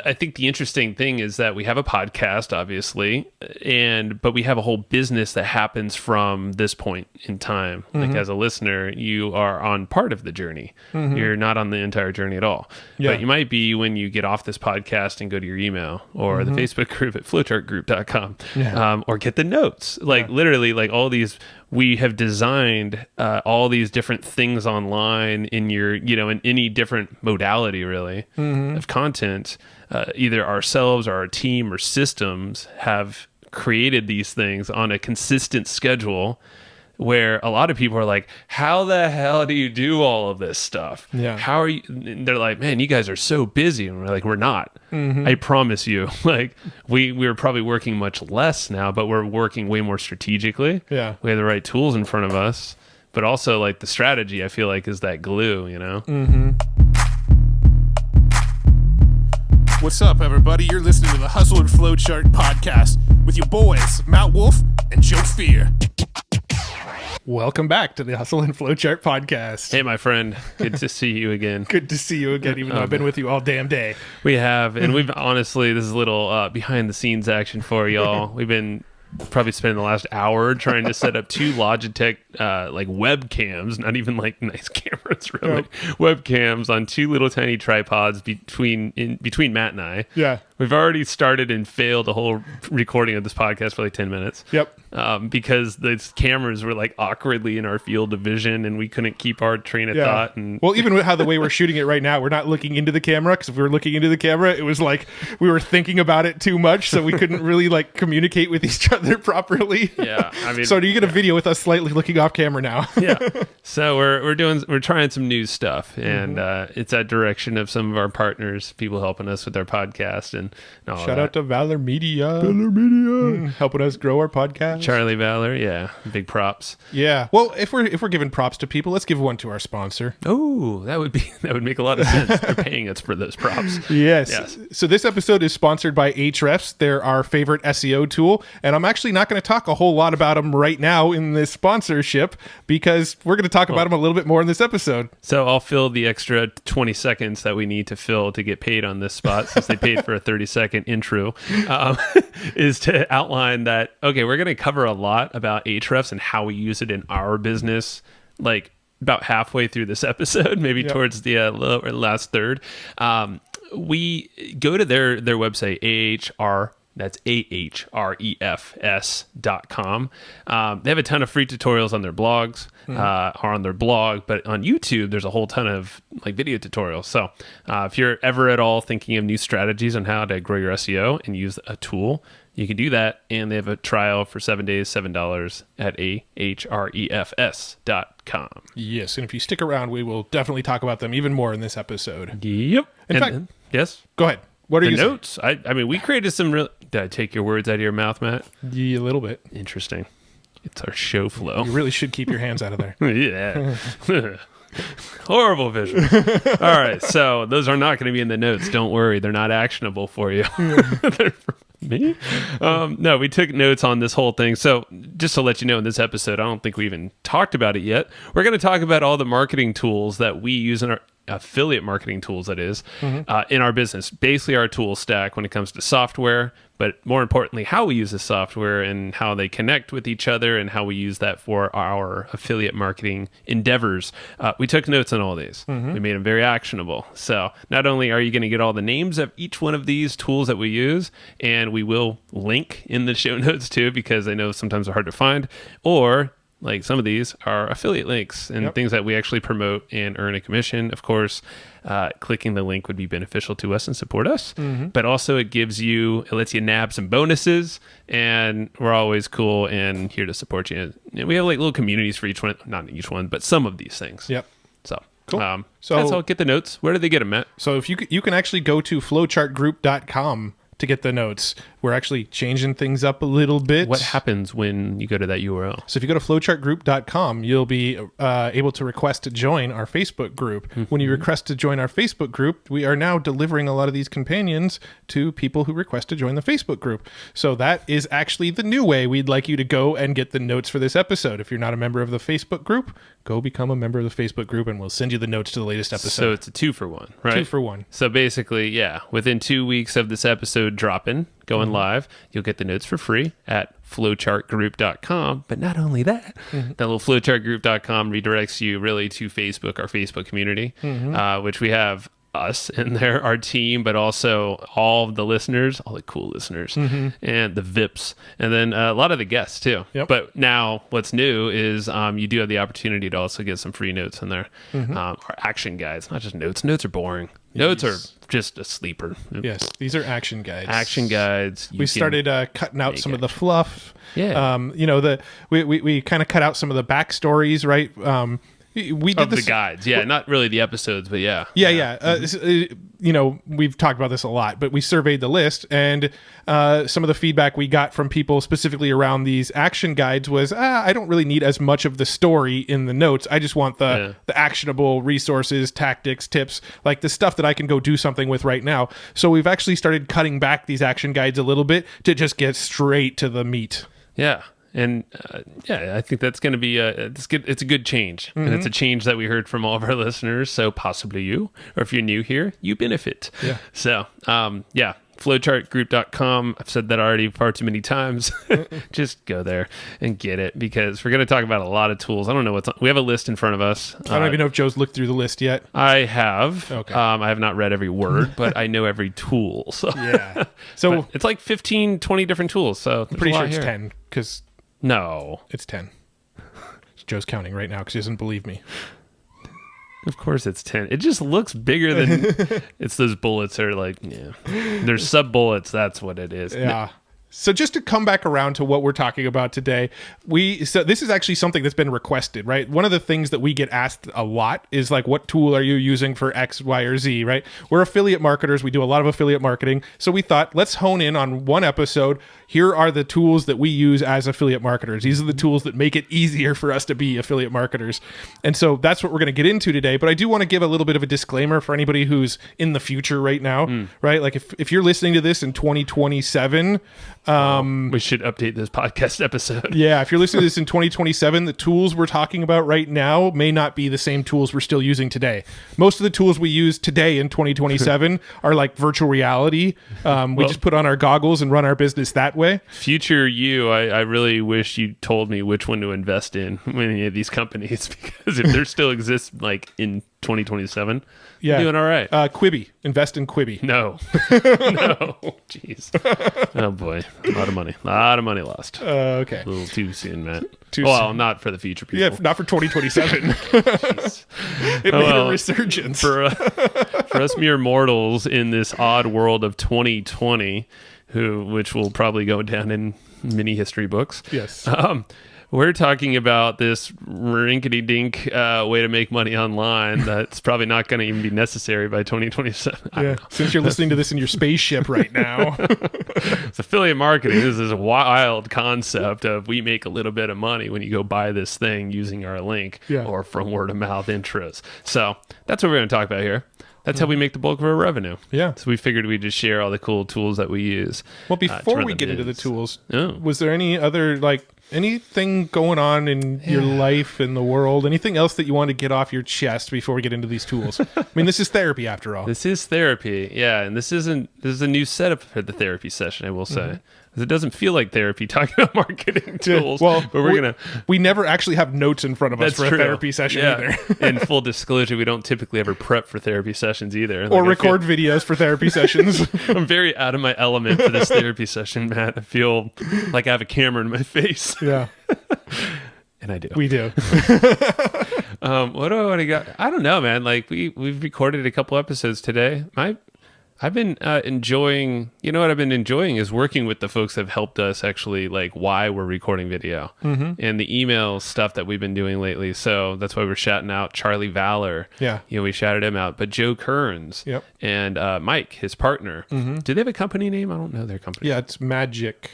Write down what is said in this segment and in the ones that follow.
I think the interesting thing is that we have a podcast, obviously, but we have a whole business that happens from this point in time. Like as a listener, you are on part of the journey. You're not on the entire journey at all. Yeah. But you might be when you get off this podcast and go to your email or the Facebook group at flowchartgroup.com or get the notes. Like literally, like all these, we have designed all these different things online in your, in any different modality really of content. Either ourselves or our team or systems have created these things on a consistent schedule where a lot of people are like, how the hell do you do all of this stuff? Yeah. How are you? And they're like, man, you guys are so busy. And we're like, we're not. I promise you. Like we're probably working much less now, but we're working way more strategically. Yeah. We have the right tools in front of us, but also like the strategy, I feel like is that glue, What's up, everybody? You're listening to the Hustle and Flowchart podcast with your boys, Matt Wolfe and Joe Fier. Welcome back to the Hustle and Flowchart podcast. Hey, my friend. Good to see you again. Good to see you again, even though I've been with you all damn day. We have, and we've honestly, this is a little behind the scenes action for y'all. We've been probably spending the last hour trying to set up two Logitech like webcams, not even like nice cameras, really. Webcams on two little tiny tripods between Matt and I. Yeah. We've already started and failed the whole recording of this podcast for like 10 minutes. Yep. Because the cameras were like awkwardly in our field of vision and we couldn't keep our train of thought. And well, even with how the way we're shooting it right now, we're not looking into the camera, because if we were looking into the camera, it was like we were thinking about it too much, so we couldn't really like communicate with each other properly. Yeah. I mean, so do you get a video with us slightly looking off camera now? Yeah. So we're trying some new stuff, and it's that direction of some of our partners, people helping us with our podcast and all Shout out to Valor Media. Helping us grow our podcast. Charlie Valor, yeah, big props. Yeah. Well, if we're giving props to people, let's give one to our sponsor. Oh, that would make a lot of sense. They're paying us for those props. Yes. So this episode is sponsored by Ahrefs. They're our favorite SEO tool, and I'm actually not going to talk a whole lot about them right now in this sponsorship, because we're going to talk about them a little bit more in this episode. So I'll fill the extra 20 seconds that we need to fill to get paid on this spot, since they paid for a 30-second intro, is to outline that, okay, we're going to cover a lot about Ahrefs and how we use it in our business, like about halfway through this episode, maybe towards the last third. We go to their website, that's ahrefs.com. They have a ton of free tutorials on their blogs, or on their blog, but on YouTube, there's a whole ton of like video tutorials. So if you're ever at all thinking of new strategies on how to grow your SEO and use a tool, you can do that. And they have a trial for 7 days, $7 at ahrefs.com. Yes. And if you stick around, we will definitely talk about them even more in this episode. Yep. In fact, yes. Go ahead. What are the you notes? I mean, we created some real. Did I take your words out of your mouth, Matt? Yeah, a little bit. Interesting. It's our show flow. You really should keep your hands out of there. Yeah. Horrible vision. All right. So those are not going to be in the notes. Don't worry. They're not actionable for you. They're for me. No, we took notes on this whole thing. So just to let you know, in this episode, I don't think we even talked about it yet. We're going to talk about all the marketing tools that we use in our affiliate marketing tools, that is, in our business. Basically our tool stack when it comes to software, but more importantly, how we use the software and how they connect with each other and how we use that for our affiliate marketing endeavors. We took notes on all these. We made them very actionable. So not only are you going to get all the names of each one of these tools that we use, and we will link in the show notes too, because I know sometimes they're hard to find, or like some of these are affiliate links and things that we actually promote and earn a commission. Of course, clicking the link would be beneficial to us and support us, but also it lets you nab some bonuses, and we're always cool and here to support you. And we have like little communities for each one, not each one, but some of these things. Yep. So cool. So that's all. Get the notes. Where do they get them, Matt? So if you can actually go to flowchartgroup.com to get the notes. We're actually changing things up a little bit. What happens when you go to that URL? So if you go to flowchartgroup.com, you'll be able to request to join our Facebook group. When you request to join our Facebook group, we are now delivering a lot of these companions to people who request to join the Facebook group. So that is actually the new way we'd like you to go and get the notes for this episode. If you're not a member of the Facebook group, go become a member of the Facebook group and we'll send you the notes to the latest episode. So it's a 2-for-1, right? 2-for-1. So basically, yeah, within 2 weeks of this episode dropping, going live, you'll get the notes for free at flowchartgroup.com. But not only that, that little flowchartgroup.com redirects you really to Facebook, our Facebook community, which we have us in there, our team, but also all of the listeners, all the cool listeners, and the VIPs, and then a lot of the guests too. Yep. But now what's new is you do have the opportunity to also get some free notes in there, or action guides, not just notes. Notes are boring. Notes are just a sleeper. Yes, these are action guides. Action guides. We started cutting out some of the fluff. Yeah. We kind of cut out some of the backstories, right? We did of the guides, not really the episodes, but yeah. We've talked about this a lot, but we surveyed the list, and some of the feedback we got from people specifically around these action guides was, I don't really need as much of the story in the notes. I just want the actionable resources, tactics, tips, like the stuff that I can go do something with right now. So we've actually started cutting back these action guides a little bit to just get straight to the meat. Yeah. And I think that's going to be it's a good change. And it's a change that we heard from all of our listeners. So possibly you, or if you're new here, you benefit. Yeah. So, flowchartgroup.com. I've said that already far too many times. Just go there and get it, because we're going to talk about a lot of tools. I don't know what's on. We have a list in front of us. I don't even know if Joe's looked through the list yet. I have. Okay. I have not read every word, but I know every tool. So Yeah. So but it's like 15, 20 different tools. So I'm pretty sure it's 10 because... No. It's 10. Joe's counting right now because he doesn't believe me. Of course it's 10. It just looks bigger than... It's those bullets are like, there's sub-bullets. That's what it is. Yeah. So just to come back around to what we're talking about today, so this is actually something that's been requested, right? One of the things that we get asked a lot is like, what tool are you using for X, Y, or Z, right? We're affiliate marketers. We do a lot of affiliate marketing. So we thought, let's hone in on one episode. Here are the tools that we use as affiliate marketers. These are the tools that make it easier for us to be affiliate marketers. And so that's what we're going to get into today. But I do want to give a little bit of a disclaimer for anybody who's in the future right now, right? Like if you're listening to this in 2027... we should update this podcast episode. Yeah, if you're listening to this in 2027, the tools we're talking about right now may not be the same tools we're still using today. Most of the tools we use today in 2027 are like virtual reality. We just put on our goggles and run our business that way. Future you, I really wish you told me which one to invest in any of these companies, because if there still exists like in 2027, you're doing all right. Quibi. Invest in Quibi. No. No. Jeez. Oh, boy. A lot of money. A lot of money lost. Okay. A little too soon, Matt. Well, not for the future people. Yeah, not for 2027. It made a resurgence. For us mere mortals in this odd world of 2020, which will probably go down in many history books. Yes. We're talking about this rinkety-dink way to make money online that's probably not going to even be necessary by 2027. Yeah, since you're listening to this in your spaceship right now. It's affiliate marketing. This is a wild concept of we make a little bit of money when you go buy this thing using our link or from word-of-mouth intros. So that's what we're going to talk about here. That's how we make the bulk of our revenue. Yeah. So we figured we'd just share all the cool tools that we use. Well, before we get into the tools, was there any other, anything going on in your life, in the world, anything else that you want to get off your chest before we get into these tools? I mean, this is therapy after all. This is therapy. Yeah. And this is a new setup for the therapy session, I will say. It doesn't feel like therapy talking about marketing tools. Well, but we never actually have notes in front of us for a therapy session either. And full disclosure, we don't typically ever prep for therapy sessions either. Or record videos for therapy sessions. I'm very out of my element for this therapy session, Matt. I feel like I have a camera in my face. Yeah. And I do. We do. What do I want to get? I don't know, man. Like we've recorded a couple episodes today. I've been enjoying, you know what I've been enjoying is working with the folks that have helped us actually like why we're recording video and the email stuff that we've been doing lately. So that's why we're shouting out Charlie Valor. Yeah. You know, we shouted him out, but Joe Kearns and Mike, his partner. Do they have a company name? I don't know their company. Yeah, it's Magic,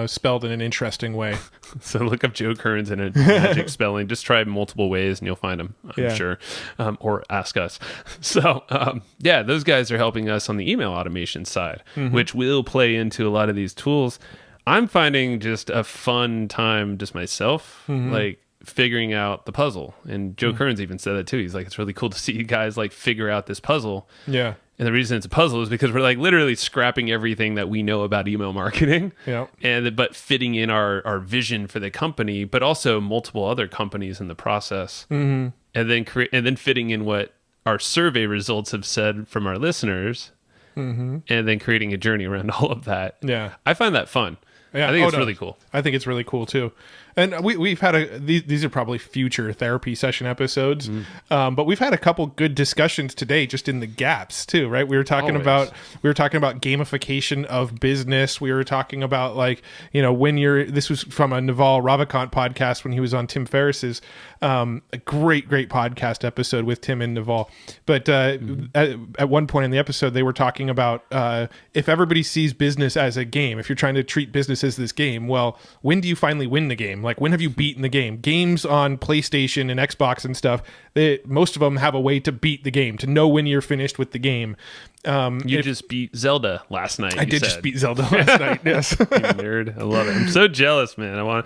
spelled in an interesting way. So look up Joe Kearns in a magic spelling. Just try multiple ways and you'll find him, I'm sure. Or ask us. So, yeah, those guys are helping us on the email automation side, which will play into a lot of these tools. I'm finding just a fun time just myself, like figuring out the puzzle. And Joe Kearns even said that too. He's like, it's really cool to see you guys like figure out this puzzle. Yeah. And the reason it's a puzzle is because we're like literally scrapping everything that we know about email marketing, but fitting in our vision for the company, but also multiple other companies in the process, and then fitting in what our survey results have said from our listeners, and then creating a journey around all of that. Yeah, I find that fun. Yeah. I think it's really cool. I think it's really cool too. And we've had these are probably future therapy session episodes, but we've had a couple good discussions today just in the gaps too, right? We were talking about gamification of business. We were talking about like, you know, this was from a Naval Ravikant podcast when he was on Tim Ferriss's, a great podcast episode with Tim and Naval. But at one point in the episode, they were talking about if everybody sees business as a game, if you're trying to treat business as this game, well, when do you finally win the game? Like, when have you beaten the game? Games on PlayStation and Xbox and stuff, most of them have a way to beat the game, to know when you're finished with the game. You just beat Zelda last night. I did just beat Zelda last night, yes. You nerd. I love it. I'm so jealous, man.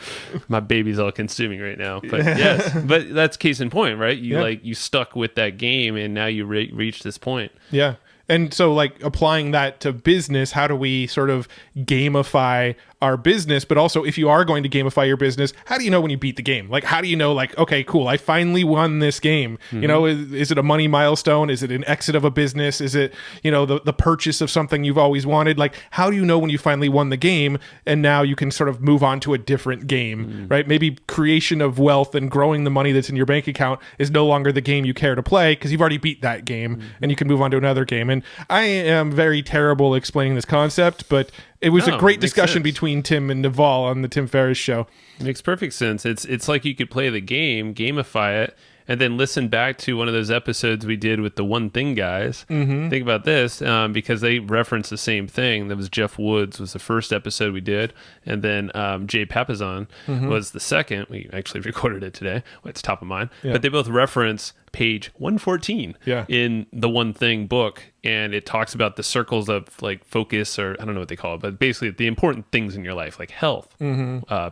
My baby's all consuming right now. But yes, but that's case in point, right? You stuck with that game and now you reach this point. Yeah. And so like applying that to business, how do we sort of gamify our business? But also, if you are going to gamify your business, how do you know when you beat the game? Like, how do you know, like, okay, cool, I finally won this game? You know, is it a money milestone? Is it an exit of a business? Is it, you know, the purchase of something you've always wanted? Like, how do you know when you finally won the game and now you can sort of move on to a different game, right? Maybe creation of wealth and growing the money that's in your bank account is no longer the game you care to play because you've already beat that game and you can move on to another game. And I am very terrible explaining this concept, but it was a great discussion between Tim and Naval on the Tim Ferriss show. Makes perfect sense. It's like you could play the game, gamify it, and then listen back to one of those episodes we did with the One Thing guys. Think about this, because they reference the same thing. That was Jeff Woods was the first episode we did, and then Jay Papazon was the second. We actually recorded it today. Well, it's top of mind. But they both reference page 114 in the One Thing book, and it talks about the circles of like focus, or I don't know what they call it, but basically the important things in your life, like health,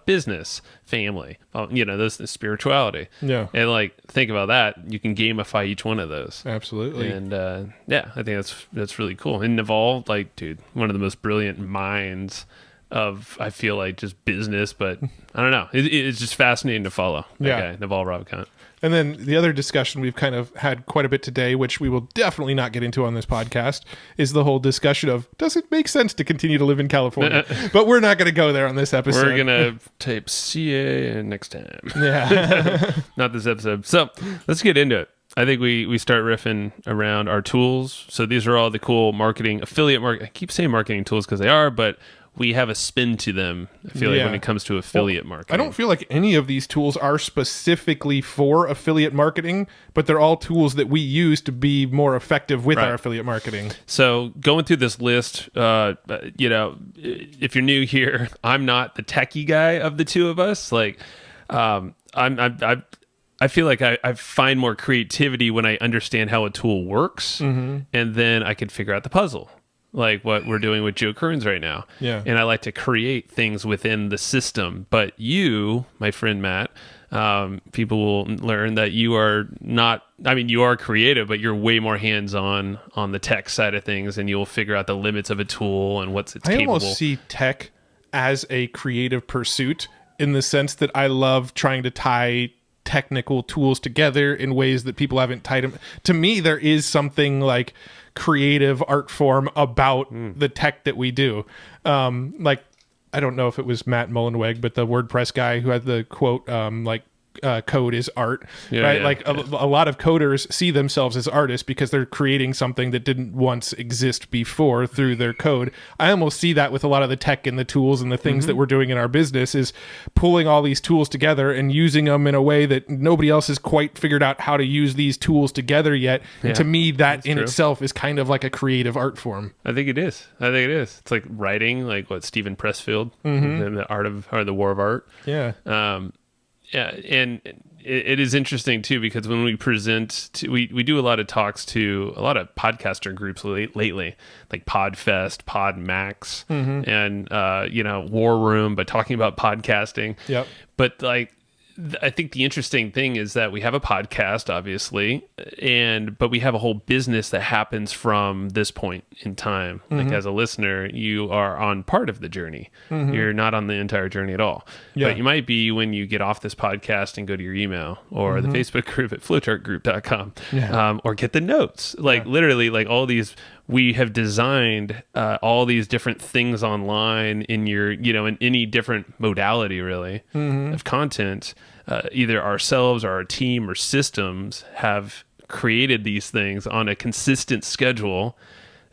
business, family, you know, those spirituality. And like think about that, you can gamify each one of those. Absolutely. And I think that's really cool. And Naval, like, dude, one of the most brilliant minds of, I feel like, just business, but I don't know, it's just fascinating to follow that guy, Naval Ravikant. And then the other discussion we've kind of had quite a bit today, which we will definitely not get into on this podcast, is the whole discussion of, does it make sense to continue to live in California? But we're not going to go there on this episode. We're going to tape CA next time. Yeah. Not this episode. So let's get into it. I think we start riffing around our tools. So these are all the cool marketing, affiliate marketing. I keep saying marketing tools because they are, but we have a spin to them, I feel like, when it comes to affiliate marketing. I don't feel like any of these tools are specifically for affiliate marketing, but they're all tools that we use to be more effective with our affiliate marketing. So going through this list, you know, if you're new here, I'm not the techie guy of the two of us. Like, I feel like I find more creativity when I understand how a tool works, and then I can figure out the puzzle. Like what we're doing with Joe Kearns right now. And I like to create things within the system. But you, my friend Matt, people will learn that you are not, I mean, you are creative, but you're way more hands-on on the tech side of things, and you'll figure out the limits of a tool and what's its capable. I almost see tech as a creative pursuit in the sense that I love trying to tie technical tools together in ways that people haven't tied them. To me, there is something like creative art form about the tech that we do. Like, I don't know if it was Matt Mullenweg, but the WordPress guy who had the quote, like, code is art, Yeah, right? yeah, Like a lot of coders see themselves as artists because they're creating something that didn't once exist before through their code. I almost see that with a lot of the tech and the tools and the things that we're doing in our business is pulling all these tools together and using them in a way that nobody else has quite figured out how to use these tools together yet. And to me, that in itself is kind of like a creative art form. I think it is. It's like writing, like what Stephen Pressfield, and the art of, or the War of Art. Yeah. And it is interesting too, because when we we do a lot of talks to a lot of podcaster groups lately, like Podfest, PodMax, and War Room, but talking about podcasting. Yep. But like, I think the interesting thing is that we have a podcast, obviously, but we have a whole business that happens from this point in time. Like as a listener, you are on part of the journey. You're not on the entire journey at all. Yeah. But you might be when you get off this podcast and go to your email or the Facebook group at flowchartgroup.com, or get the notes. Like literally, like all these. We have designed all these different things online in in any different modality, really, of content. Either ourselves or our team or systems have created these things on a consistent schedule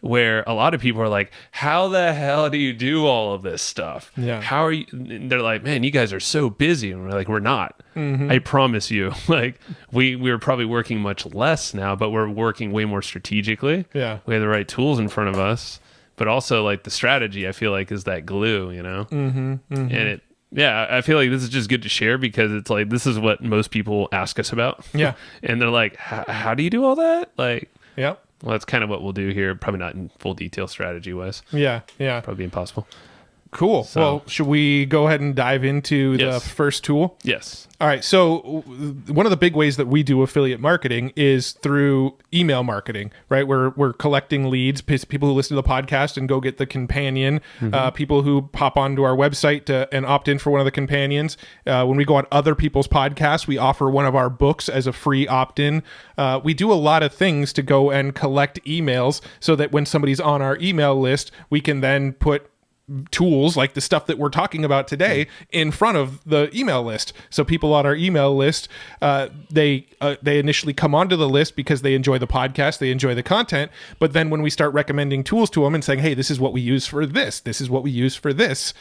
where a lot of people are like, how the hell do you do all of this stuff? Yeah. How are you? And they're like, man, you guys are so busy. And we're like, we're not. I promise you. Like we're probably working much less now, but we're working way more strategically. Yeah. We have the right tools in front of us, but also like the strategy, I feel like, is that glue, And I feel like this is just good to share because it's like, this is what most people ask us about. Yeah. And they're like, how do you do all that? Like, Yeah. well, that's kind of what we'll do here. Probably not in full detail strategy wise. Yeah. Yeah. Probably impossible. Cool. So- Well, should we go ahead and dive into the Yes. first tool? Yes. All right. So one of the big ways that we do affiliate marketing is through email marketing, right? We're collecting leads, people who listen to the podcast and go get the companion, people who pop onto our website and opt in for one of the companions. When we go on other people's podcasts, we offer one of our books as a free opt-in. We do a lot of things to go and collect emails so that when somebody's on our email list, we can then put tools like the stuff that we're talking about today in front of the email list. So people on our email list, they initially come onto the list because they enjoy the podcast, they enjoy the content. But then when we start recommending tools to them and saying, hey, this is what we use for this is what we use for this,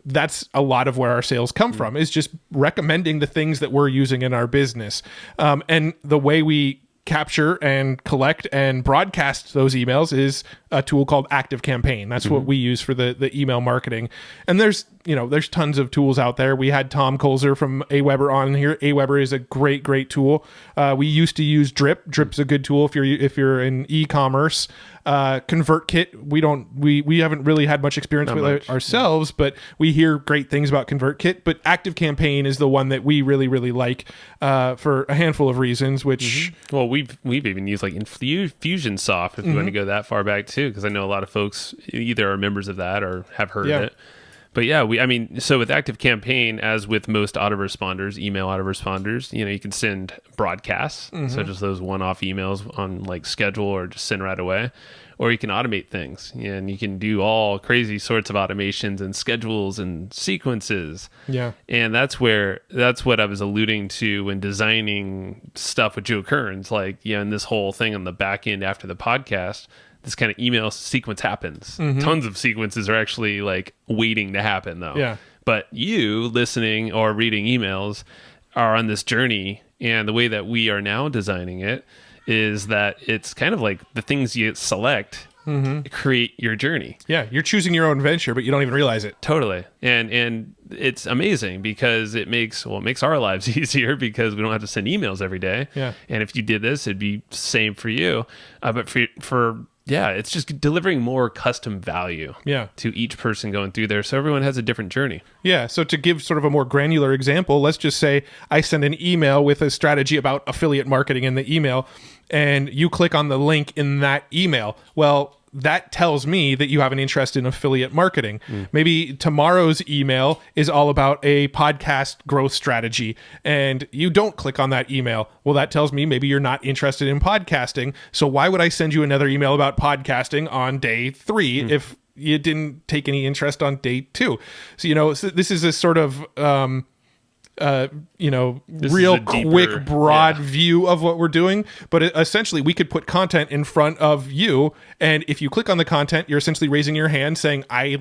that's a lot of where our sales come from, is just recommending the things that we're using in our business. And the way we capture and collect and broadcast those emails is a tool called ActiveCampaign. That's what we use for the email marketing. And there's tons of tools out there. We had Tom Colzer from Aweber on here. Aweber is a great tool. We used to use Drip. Drip's a good tool if you're in e-commerce. ConvertKit, we haven't really had much experience with it ourselves, but we hear great things about ConvertKit. But ActiveCampaign is the one that we really like for a handful of reasons. Which well, we've even used like Infusionsoft if you want to go that far back too, because I know a lot of folks either are members of that or have heard of it. But yeah, so with ActiveCampaign, as with most autoresponders, email autoresponders, you can send broadcasts, such as those one-off emails on like schedule or just send right away, or you can automate things, and you can do all crazy sorts of automations and schedules and sequences. Yeah, and that's what I was alluding to when designing stuff with Joe Kearns, like and this whole thing on the back end after the podcast. This kind of email sequence happens. Tons of sequences are actually like waiting to happen though. Yeah. But you listening or reading emails are on this journey. And the way that we are now designing it is that it's kind of like the things you select create your journey. Yeah. You're choosing your own adventure, but you don't even realize it. Totally. And it's amazing because it makes our lives easier because we don't have to send emails every day. Yeah. And if you did this, it'd be the same for you. But for it's just delivering more custom value to each person going through there. So everyone has a different journey. Yeah. So to give sort of a more granular example, let's just say I send an email with a strategy about affiliate marketing in the email, and you click on the link in that email. Well, that tells me that you have an interest in affiliate marketing. Maybe tomorrow's email is all about a podcast growth strategy and you don't click on that email. Well, that tells me maybe you're not interested in podcasting. So why would I send you another email about podcasting on day 3 if you didn't take any interest on day 2? So, so this is a sort of real a deeper, quick, broad view of what we're doing. But essentially, we could put content in front of you, and if you click on the content, you're essentially raising your hand saying, I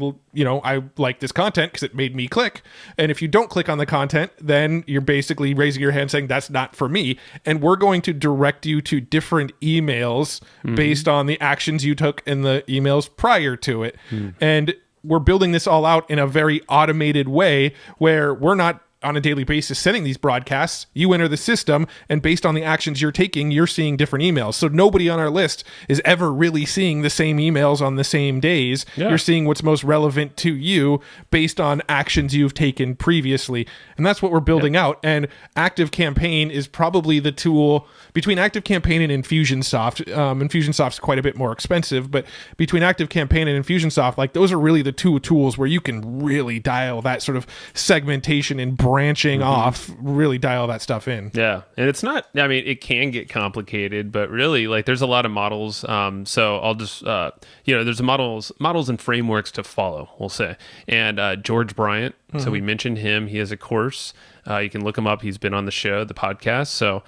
like this content because it made me click. And if you don't click on the content, then you're basically raising your hand saying that's not for me. And we're going to direct you to different emails based on the actions you took in the emails prior to it. And we're building this all out in a very automated way where we're not on a daily basis sending these broadcasts. You enter the system, and based on the actions you're taking, you're seeing different emails. So nobody on our list is ever really seeing the same emails on the same days. Yeah. You're seeing what's most relevant to you based on actions you've taken previously. And that's what we're building out. And Active Campaign is probably the tool between Active Campaign and Infusionsoft. Infusionsoft's quite a bit more expensive, but between Active Campaign and Infusionsoft, like those are really the two tools where you can really dial that sort of segmentation and branching off, really dial that stuff in. Yeah. And it's not, I mean, it can get complicated, but really, like, there's a lot of models. So I'll just, there's models and frameworks to follow, we'll say. And George Bryant, so we mentioned him. He has a course. You can look him up. He's been on the show, the podcast. So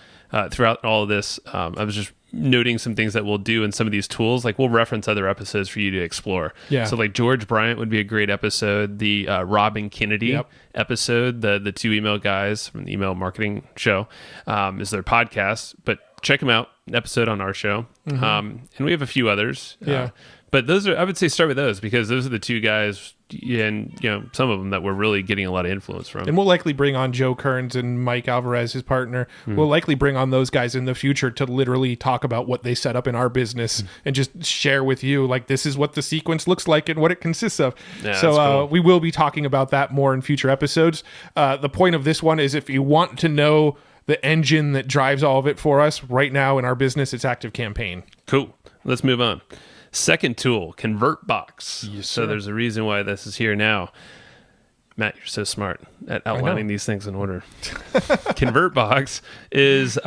throughout all of this, I was just noting some things that we'll do in some of these tools. Like, we'll reference other episodes for you to explore. Yeah. So like George Bryant would be a great episode. The Robin Kennedy episode, the two email guys from the email marketing show, is their podcast, but check them out. Episode on our show. And we have a few others. But those are, I would say, start with those because those are the two guys, and some of them that we're really getting a lot of influence from. And we'll likely bring on Joe Kearns and Mike Alvarez, his partner. We'll likely bring on those guys in the future to literally talk about what they set up in our business and just share with you, like, this is what the sequence looks like and what it consists of. Yeah, so cool. we will be talking about that more in future episodes. The point of this one is if you want to know the engine that drives all of it for us right now in our business, it's Active Campaign. Cool. Let's move on. Second tool, ConvertBox. Yes, so sir. there's a reason why this is here now. Matt, you're so smart at outlining these things in order. ConvertBox is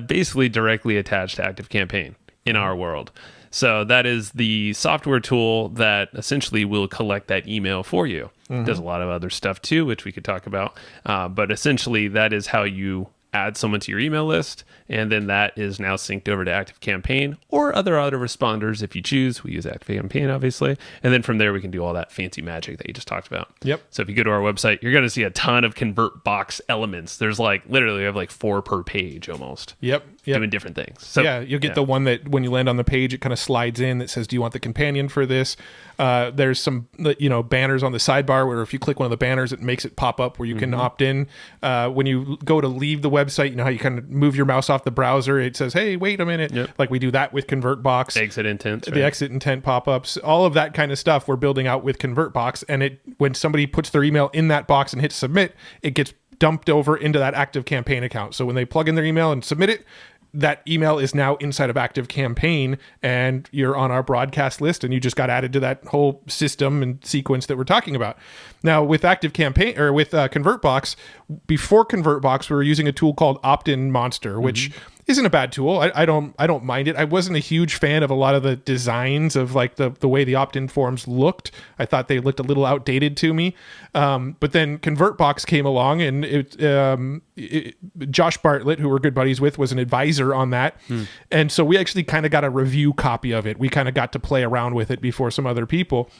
basically directly attached to Active Campaign in our world. So that is the software tool that essentially will collect that email for you. Does a lot of other stuff too, which we could talk about. But essentially, that is how you add someone to your email list, and then that is now synced over to Active Campaign or other autoresponders if you choose. We use Active Campaign, obviously. And then from there, we can do all that fancy magic that you just talked about. Yep. So if you go to our website, you're going to see a ton of ConvertBox elements. There's literally we have 4 per page almost. Yep. Doing different things. So yeah, you'll get the one that when you land on the page, it kind of slides in that says, do you want the companion for this? There's some, banners on the sidebar where if you click one of the banners, it makes it pop up where you can opt in. When you go to leave the website, you know how you kind of move your mouse off the browser, it says, hey, wait a minute. Yep. Like we do that with ConvertBox. Exit intents, The exit intent pop-ups, all of that kind of stuff we're building out with ConvertBox. And when somebody puts their email in that box and hits submit, it gets dumped over into that Active Campaign account. So when they plug in their email and submit it, that email is now inside of Active Campaign and you're on our broadcast list and you just got added to that whole system and sequence that we're talking about. Now with Active Campaign or with ConvertBox, before ConvertBox, we were using a tool called Opt-in Monster, which isn't a bad tool. I don't mind it. I wasn't a huge fan of a lot of the designs of the way the opt-in forms looked. I thought they looked a little outdated to me. But then ConvertBox came along and Josh Bartlett, who we're good buddies with, was an advisor on that. And so we actually kind of got a review copy of it. We kind of got to play around with it before some other people.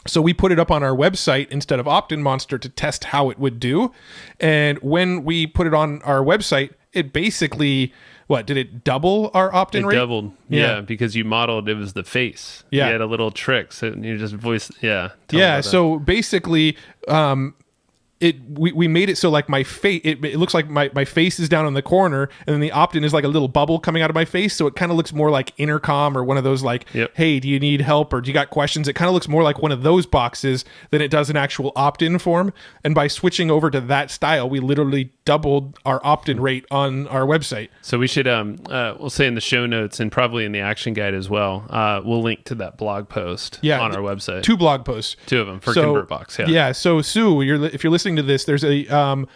So we put it up on our website instead of Opt-in Monster to test how it would do. And when we put it on our website, it basically... did it double our opt-in rate? It doubled. Yeah, because you modeled, it was the face. Yeah. You had a little trick. So you just voiced, Tell me Yeah, about so basically, we made it so like my face, it looks like my face is down in the corner, and then the opt-in is like a little bubble coming out of my face, so it kind of looks more like Intercom or one of those hey, do you need help or do you got questions? It kind of looks more like one of those boxes than it does an actual opt-in form. And by switching over to that style, we literally doubled our opt-in rate on our website. So we should, we'll say in the show notes and probably in the action guide as well, we'll link to that blog post on our website. 2 blog posts. 2 of them for ConvertBox. Yeah. So Sue, if you're listening to this, there's a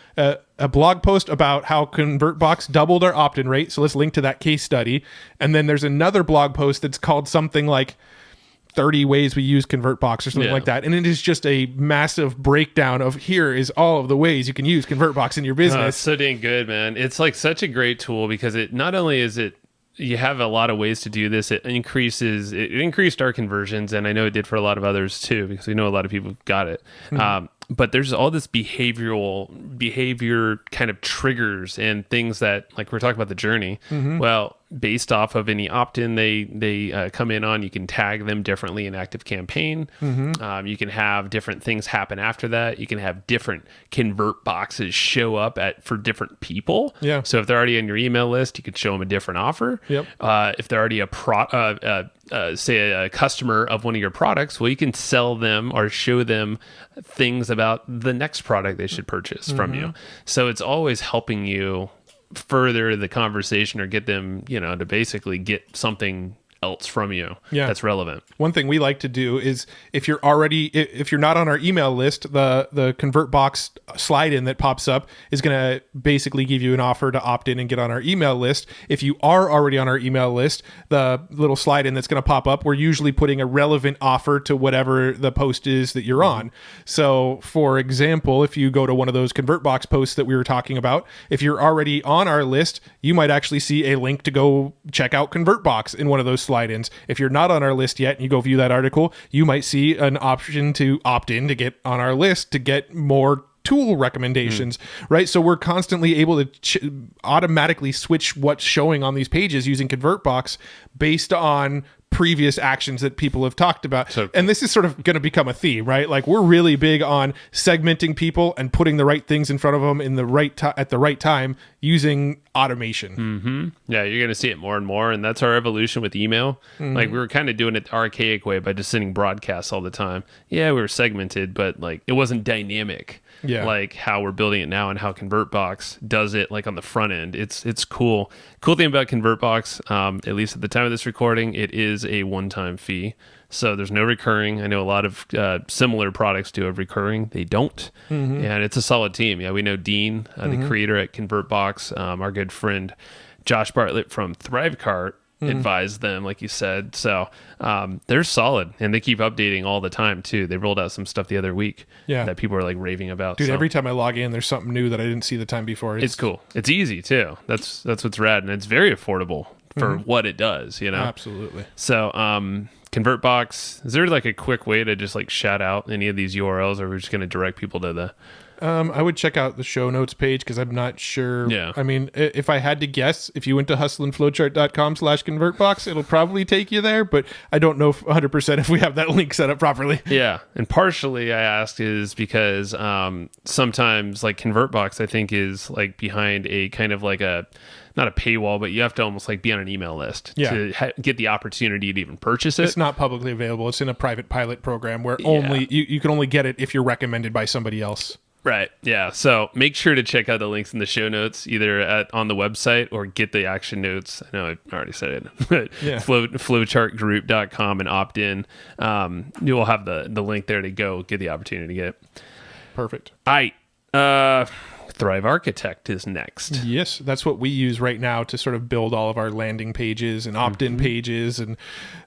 blog post about how ConvertBox doubled our opt-in rate. So let's link to that case study. And then there's another blog post that's called something like 30 ways we use ConvertBox or something like that. And it is just a massive breakdown of here is all of the ways you can use ConvertBox in your business. It's so dang good, man. It's like such a great tool because it not only is it, you have a lot of ways to do this. It increased our conversions, and I know it did for a lot of others too, because we know a lot of people got it. But there's all this behavior kind of triggers and things that, like we're talking about the journey. Well, based off of any opt-in they come in on, you can tag them differently in ActiveCampaign. You can have different things happen after that. You can have different convert boxes show up for different people. Yeah. So if they're already on your email list, you could show them a different offer. Yep. If they're already say a customer of one of your products, well, you can sell them or show them things about the next product they should purchase from you. So it's always helping you further the conversation or get them, to basically get something else from you that's relevant. One thing we like to do is if you're not on our email list, the ConvertBox slide in that pops up is going to basically give you an offer to opt in and get on our email list. If you are already on our email list, the little slide in that's going to pop up, we're usually putting a relevant offer to whatever the post is that you're on. So for example, if you go to one of those ConvertBox posts that we were talking about, if you're already on our list, you might actually see a link to go check out ConvertBox in one of those slide-ins. If you're not on our list yet and you go view that article, you might see an option to opt in to get on our list to get more tool recommendations, right? So we're constantly able to automatically switch what's showing on these pages using ConvertBox based on previous actions that people have talked about. And this is sort of going to become a theme, right? Like we're really big on segmenting people and putting the right things in front of them in the right at the right time using automation. Yeah, you're going to see it more and more, and that's our evolution with email. Like we were kind of doing it the archaic way by just sending broadcasts all the time. Yeah, we were segmented, but like it wasn't dynamic. Like how we're building it now and how ConvertBox does it like on the front end. It's cool. Cool thing about ConvertBox, at least at the time of this recording, it is a one-time fee. So there's no recurring. I know a lot of similar products do have recurring. They don't. And it's a solid team. Yeah, we know Dean, the creator at ConvertBox, our good friend Josh Bartlett from Thrivecart, advise them, like you said. So they're solid, and they keep updating all the time too. They rolled out some stuff the other week that people are like raving about. Dude, every time I log in, there's something new that I didn't see the time before. It's cool. It's easy too. That's what's rad, and it's very affordable for what it does. Absolutely. So ConvertBox, is there like a quick way to just like shout out any of these URLs, or are we just going to direct people to the I would check out the show notes page because I'm not sure. Yeah. I mean, if I had to guess, if you went to hustleandflowchart.com/ConvertBox, it'll probably take you there, but I don't know 100% if we have that link set up properly. Yeah. And partially I asked is because sometimes like ConvertBox, I think is like behind a kind of like not a paywall, but you have to almost like be on an email list to get the opportunity to even purchase it. It's not publicly available. It's in a private pilot program where only you can only get it if you're recommended by somebody else. Right. Yeah. So make sure to check out the links in the show notes, either on the website or get the action notes. I know I already said it, but flowchartgroup.com and opt in. You will have the link there to go get the opportunity to get it. Perfect. All right. Thrive Architect is next. Yes, that's what we use right now to sort of build all of our landing pages and opt-in pages. And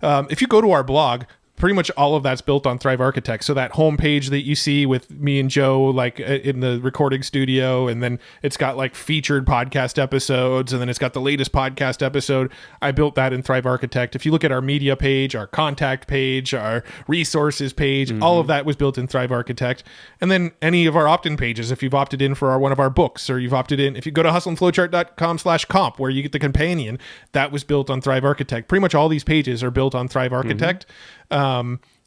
if you go to our blog, pretty much all of that's built on Thrive Architect. So that home page that you see with me and Joe, like in the recording studio, and then it's got like featured podcast episodes, and then it's got the latest podcast episode. I built that in Thrive Architect. If you look at our media page, our contact page, our resources page, all of that was built in Thrive Architect. And then any of our opt-in pages, if you've opted in for one of our books, or you've opted in, if you go to hustleandflowchart.com/comp, where you get the companion, that was built on Thrive Architect. Pretty much all these pages are built on Thrive Architect.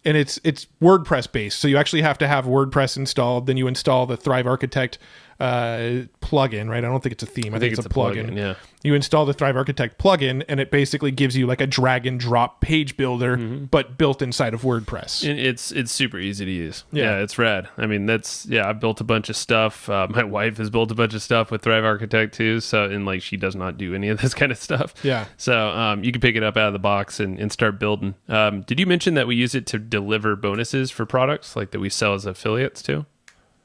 And it's WordPress based. So you actually have to have WordPress installed. Then you install the Thrive Architect plugin, right? I don't think it's a theme. I think it's a plugin. Yeah. You install the Thrive Architect plugin, and it basically gives you like a drag and drop page builder, but built inside of WordPress. And it's super easy to use. Yeah, it's rad. I mean, I've built a bunch of stuff. My wife has built a bunch of stuff with Thrive Architect too. So, and like she does not do any of this kind of stuff. Yeah. So you can pick it up out of the box and start building. Did you mention that we use it to deliver bonuses for products like that we sell as affiliates too?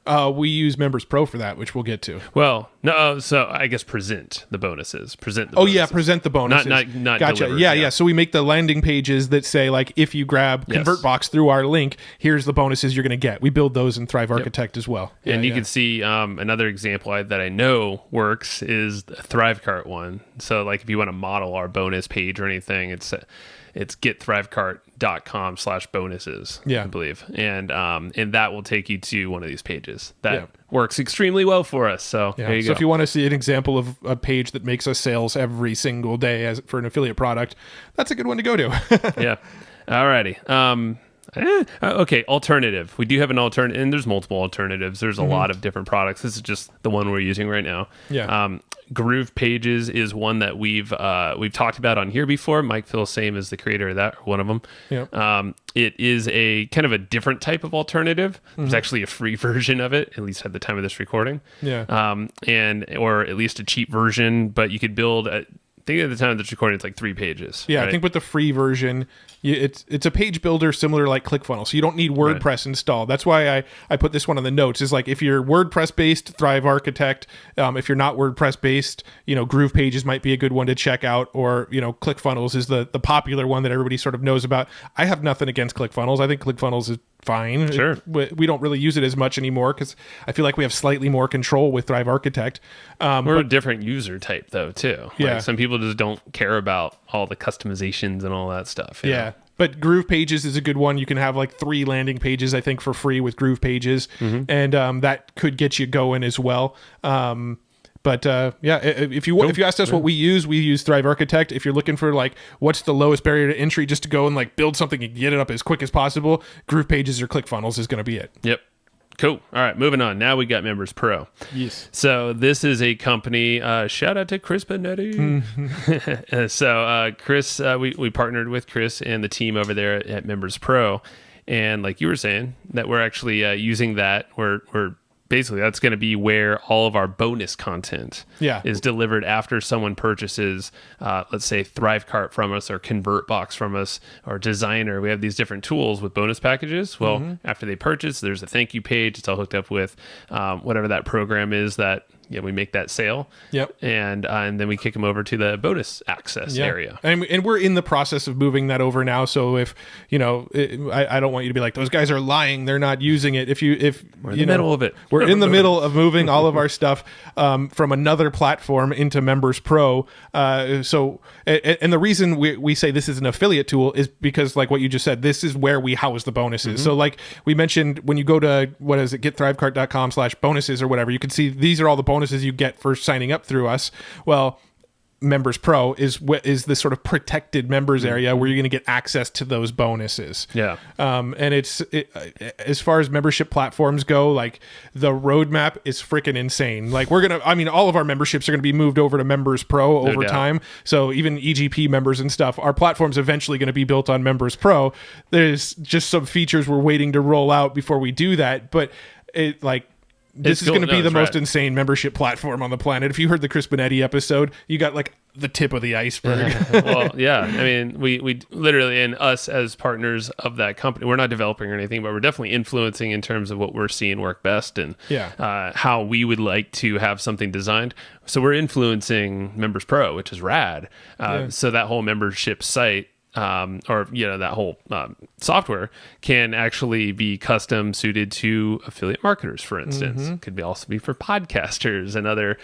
We use Members Pro for that, which we'll get to. Well, no, so I guess present the bonuses. Present the Oh bonuses. yeah, present the bonuses. Not gotcha. deliver, Yeah. So we make the landing pages that say like, if you grab Yes. ConvertBox through our link, here's the bonuses you're going to get. We build those in Thrive Architect as well. And you can see another example that I know works is the ThriveCart one. So like if you want to model our bonus page or anything, it's getthrivecart.com/bonuses, Yeah. I believe. And that will take you to one of these pages. That works extremely well for us. So there you So go. if you want to see an example of a page that makes us sales every single day as for an affiliate product, that's a good one to go to. Yeah. Alrighty. Okay, alternative. We do have an alternative, and there's multiple alternatives. There's a lot of different products. This is just the one we're using right now. Yeah. Groove Pages is one that we've talked about on here before. Mike Philsame is the creator of that, or one of them. Yep. It is a kind of a different type of alternative. There's actually a free version of it, at least at the time of this recording. Yeah. Or at least a cheap version, but you could build I think at the time of this recording, it's like 3 pages. Yeah, right? I think with the free version, it's a page builder similar to like ClickFunnels. So you don't need WordPress installed. That's why I put this one on the notes. Is like if you're WordPress based, Thrive Architect. If you're not WordPress based, Groove Pages might be a good one to check out. Or ClickFunnels is the popular one that everybody sort of knows about. I have nothing against ClickFunnels. I think ClickFunnels is fine. Sure. We don't really use it as much anymore because I feel like we have slightly more control with Thrive Architect. We're a different user type though too. Yeah. Like some people just don't care about all the customizations and all that stuff. you know? Yeah. But Groove Pages is a good one. You can have like 3 landing pages, I think, for free with Groove Pages. And that could get you going as well. If you asked us what we use Thrive Architect. If you're looking for like what's the lowest barrier to entry just to go and like build something and get it up as quick as possible, Groove Pages or ClickFunnels is going to be it. Yep. Cool. All right, moving on. Now we got Members Pro. Yes. So this is a company. Shout out to Chris Benetti. So Chris, we partnered with Chris and the team over there at Members Pro, and like you were saying, that we're actually using that. We're basically that's going to be where all of our bonus content is delivered after someone purchases, let's say ThriveCart from us or ConvertBox from us or Designer. We have these different tools with bonus packages. Well, after they purchase, there's a thank you page. It's all hooked up with whatever that program is that we make that sale. Yep. And then we kick them over to the bonus access area. And we're in the process of moving that over now. So if I don't want you to be like those guys are lying, they're not using it. We're in the middle of it. We're in the middle of moving all of our stuff from another platform into Members Pro. And the reason we say this is an affiliate tool is because, like what you just said, this is where we house the bonuses. So like we mentioned, when you go to, getthrivecart.com/bonuses or whatever, you can see these are all the bonuses you get for signing up through us. Well, Members Pro is this sort of protected members area where you're going to get access to those bonuses. Yeah. And as far as membership platforms go, like the roadmap is freaking insane. Like all of our memberships are going to be moved over to Members Pro over time. So even EGP members and stuff, our platform's eventually going to be built on Members Pro. There's just some features we're waiting to roll out before we do that. But this is going to be the most insane membership platform on the planet. If you heard the Chris Benetti episode, you got like the tip of the iceberg. Well, yeah. I mean, we literally, and us as partners of that company, we're not developing or anything, but we're definitely influencing in terms of what we're seeing work best and how we would like to have something designed. So we're influencing Members Pro, which is rad. So that whole membership site, that whole software can actually be custom suited to affiliate marketers, for instance. Could also be for podcasters and other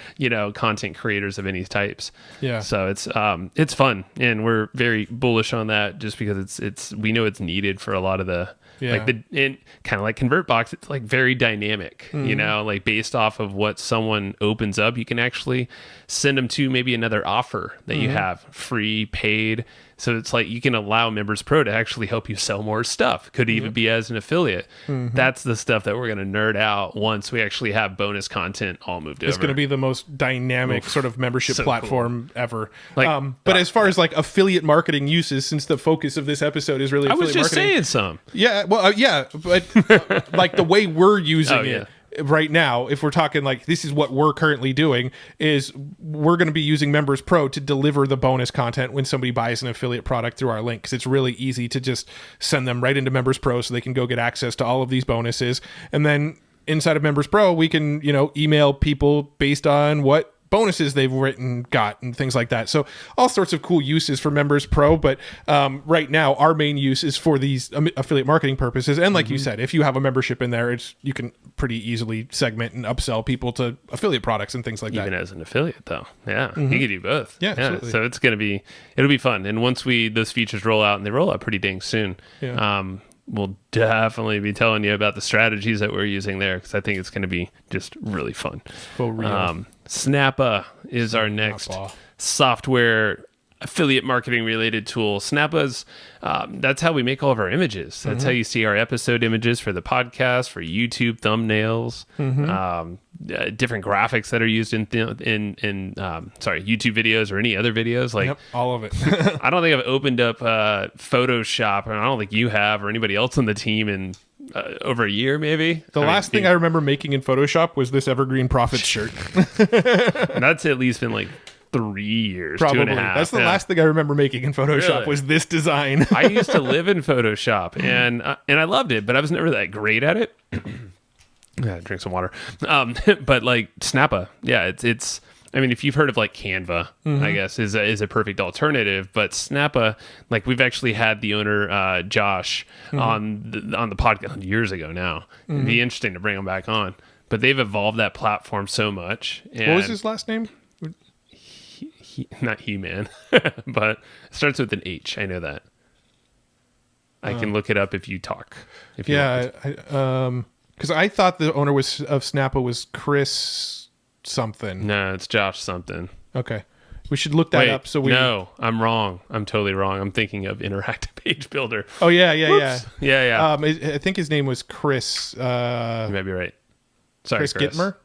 content creators of any types. So it's fun, and we're very bullish on that just because we know it's needed for a lot of the kind of like ConvertBox. It's like very dynamic, like based off of what someone opens up, you can actually send them to maybe another offer that you have, free, paid. So it's like you can allow Members Pro to actually help you sell more stuff. Could even be as an affiliate. That's the stuff that we're going to nerd out once we actually have bonus content all moved over. It's going to be the most dynamic sort of membership platform ever. But as far as like affiliate marketing uses, since the focus of this episode is really affiliate marketing. I was just saying some. Yeah, well, but like the way we're using it right now, if we're talking like this is what we're currently doing, is we're going to be using Members Pro to deliver the bonus content when somebody buys an affiliate product through our link, because it's really easy to just send them right into Members Pro so they can go get access to all of these bonuses. And then inside of Members Pro, we can, email people based on what bonuses they've got and things like that. So all sorts of cool uses for Members Pro, but right now our main use is for these affiliate marketing purposes. And like you said, if you have a membership in there, you can pretty easily segment and upsell people to affiliate products and things like that. Even as an affiliate, though, you can do both. Yeah, absolutely. So it'll be fun. And once those features roll out, and they roll out pretty dang soon. We'll definitely be telling you about the strategies that we're using there, because I think it's going to be just really fun. For real. Snappa is our next software affiliate marketing related tool. Snappa's that's how we make all of our images. That's how you see our episode images for the podcast, for YouTube thumbnails, different graphics that are used in YouTube videos or any other videos. Like all of it. I don't think I've opened up Photoshop, and I don't think you have or anybody else on the team in over a year, maybe. The last thing I remember making in Photoshop was this Evergreen Profits shirt. And that's at least been like 3 years, Probably. 2.5. That's the last thing I remember making in Photoshop Really? was this design. I used to live in Photoshop, and I loved it, but I was never that great at it. Drink some water. But like Snappa, it's. I mean, if you've heard of like Canva, I guess is a perfect alternative. But Snappa, like we've actually had the owner Josh on the podcast years ago now. It'd be interesting to bring him back on. But they've evolved that platform so much. And What was his last name? Not He-Man, but it starts with an H. I know that. I can look it up if you talk. If you want. Because I thought the owner of Snappa was Chris something. No, it's Josh something. Okay, we should look that up. No, I'm wrong. I'm totally wrong. I'm thinking of Interactive Page Builder. Oh yeah. Yeah. I think his name was Chris. You might be right. Sorry, Chris Gitmer.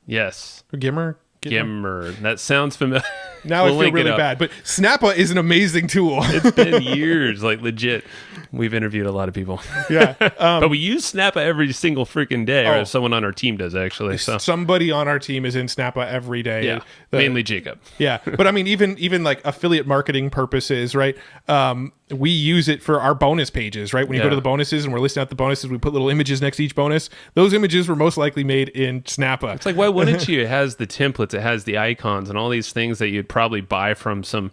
Yes. Or Gimmer. Gimmer. That sounds familiar. Now I feel really bad. But Snappa is an amazing tool. It's been years, like legit. We've interviewed a lot of people. Yeah. But we use Snappa every single freaking day, or someone on our team does, actually. So somebody on our team is in Snappa every day. Yeah. Mainly Jacob. Yeah. But I mean, even like affiliate marketing purposes, right? We use it for our bonus pages, right? When you go to the bonuses and we're listing out the bonuses, we put little images next to each bonus. Those images were most likely made in Snappa. It's like, why wouldn't you? It has the templates, it has the icons and all these things that you'd probably buy from some,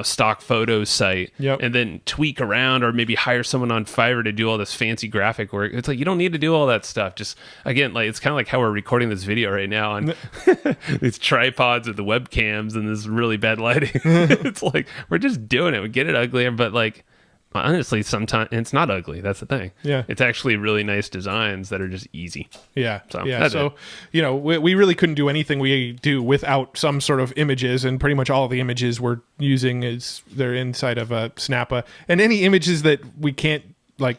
stock photo site and then tweak around, or maybe hire someone on Fiverr to do all this fancy graphic work. It's like, you don't need to do all that stuff. Just, again, like it's kind of like how we're recording this video right now on these tripods with the webcams and this really bad lighting. It's like, we're just doing it. We get it uglier, but like, honestly, sometimes it's not ugly. That's the thing. Yeah. It's actually really nice designs that are just easy. Yeah. So, we really couldn't do anything we do without some sort of images, and pretty much all of the images we're using they're inside of a Snappa. And any images that we can't like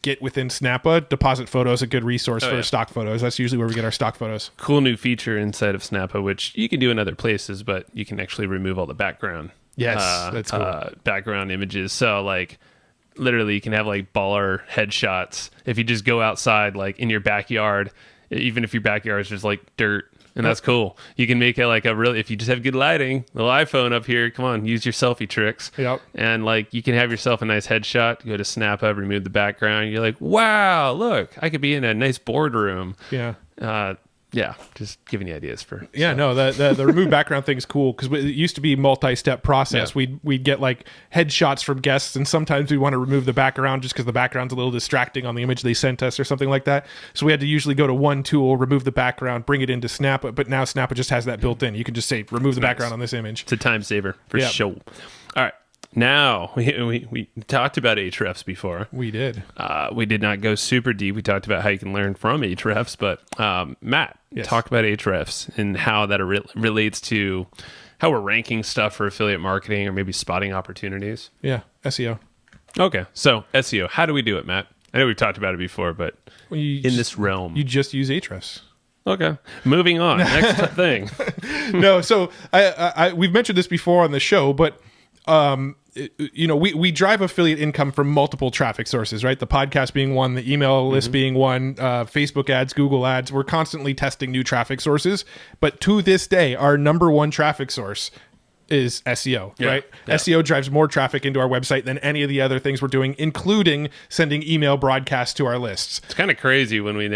get within Snappa, Deposit Photo is a good resource for stock photos. That's usually where we get our stock photos. Cool new feature inside of Snappa, which you can do in other places, but you can actually remove all the background. Yes, that's cool. Background images. So like literally you can have like baller headshots if you just go outside, like in your backyard, even if your backyard is just like dirt, and that's cool. You can make it like if you just have good lighting, little iPhone up here, come on, use your selfie tricks. Yep. And like you can have yourself a nice headshot, go to Snappa, remove the background. You're like, wow, look, I could be in a nice boardroom. Yeah. Just giving you ideas for the remove background thing is cool, because it used to be multi-step process. Yeah. We'd get like headshots from guests, and sometimes we want to remove the background just because the background's a little distracting on the image they sent us or something like that. So we had to usually go to one tool, remove the background, bring it into Snappa. But now Snappa just has that built in. You can just say remove the background on this image. It's a time saver for sure. All right. Now, we talked about Ahrefs before. We did. We did not go super deep. We talked about how you can learn from Ahrefs, but Matt, talk about Ahrefs and how that relates to how we're ranking stuff for affiliate marketing or maybe spotting opportunities. Yeah, SEO. Okay, so SEO. How do we do it, Matt? I know we've talked about it before, but this realm. You just use Ahrefs. Okay, moving on. Next thing. No, so we've mentioned this before on the show, but we drive affiliate income from multiple traffic sources, right? The podcast being one, the email list being one, Facebook ads, Google ads. We're constantly testing new traffic sources. But to this day, our number one traffic source is SEO, Yeah. right? Yeah. SEO drives more traffic into our website than any of the other things we're doing, including sending email broadcasts to our lists. It's kind of crazy when we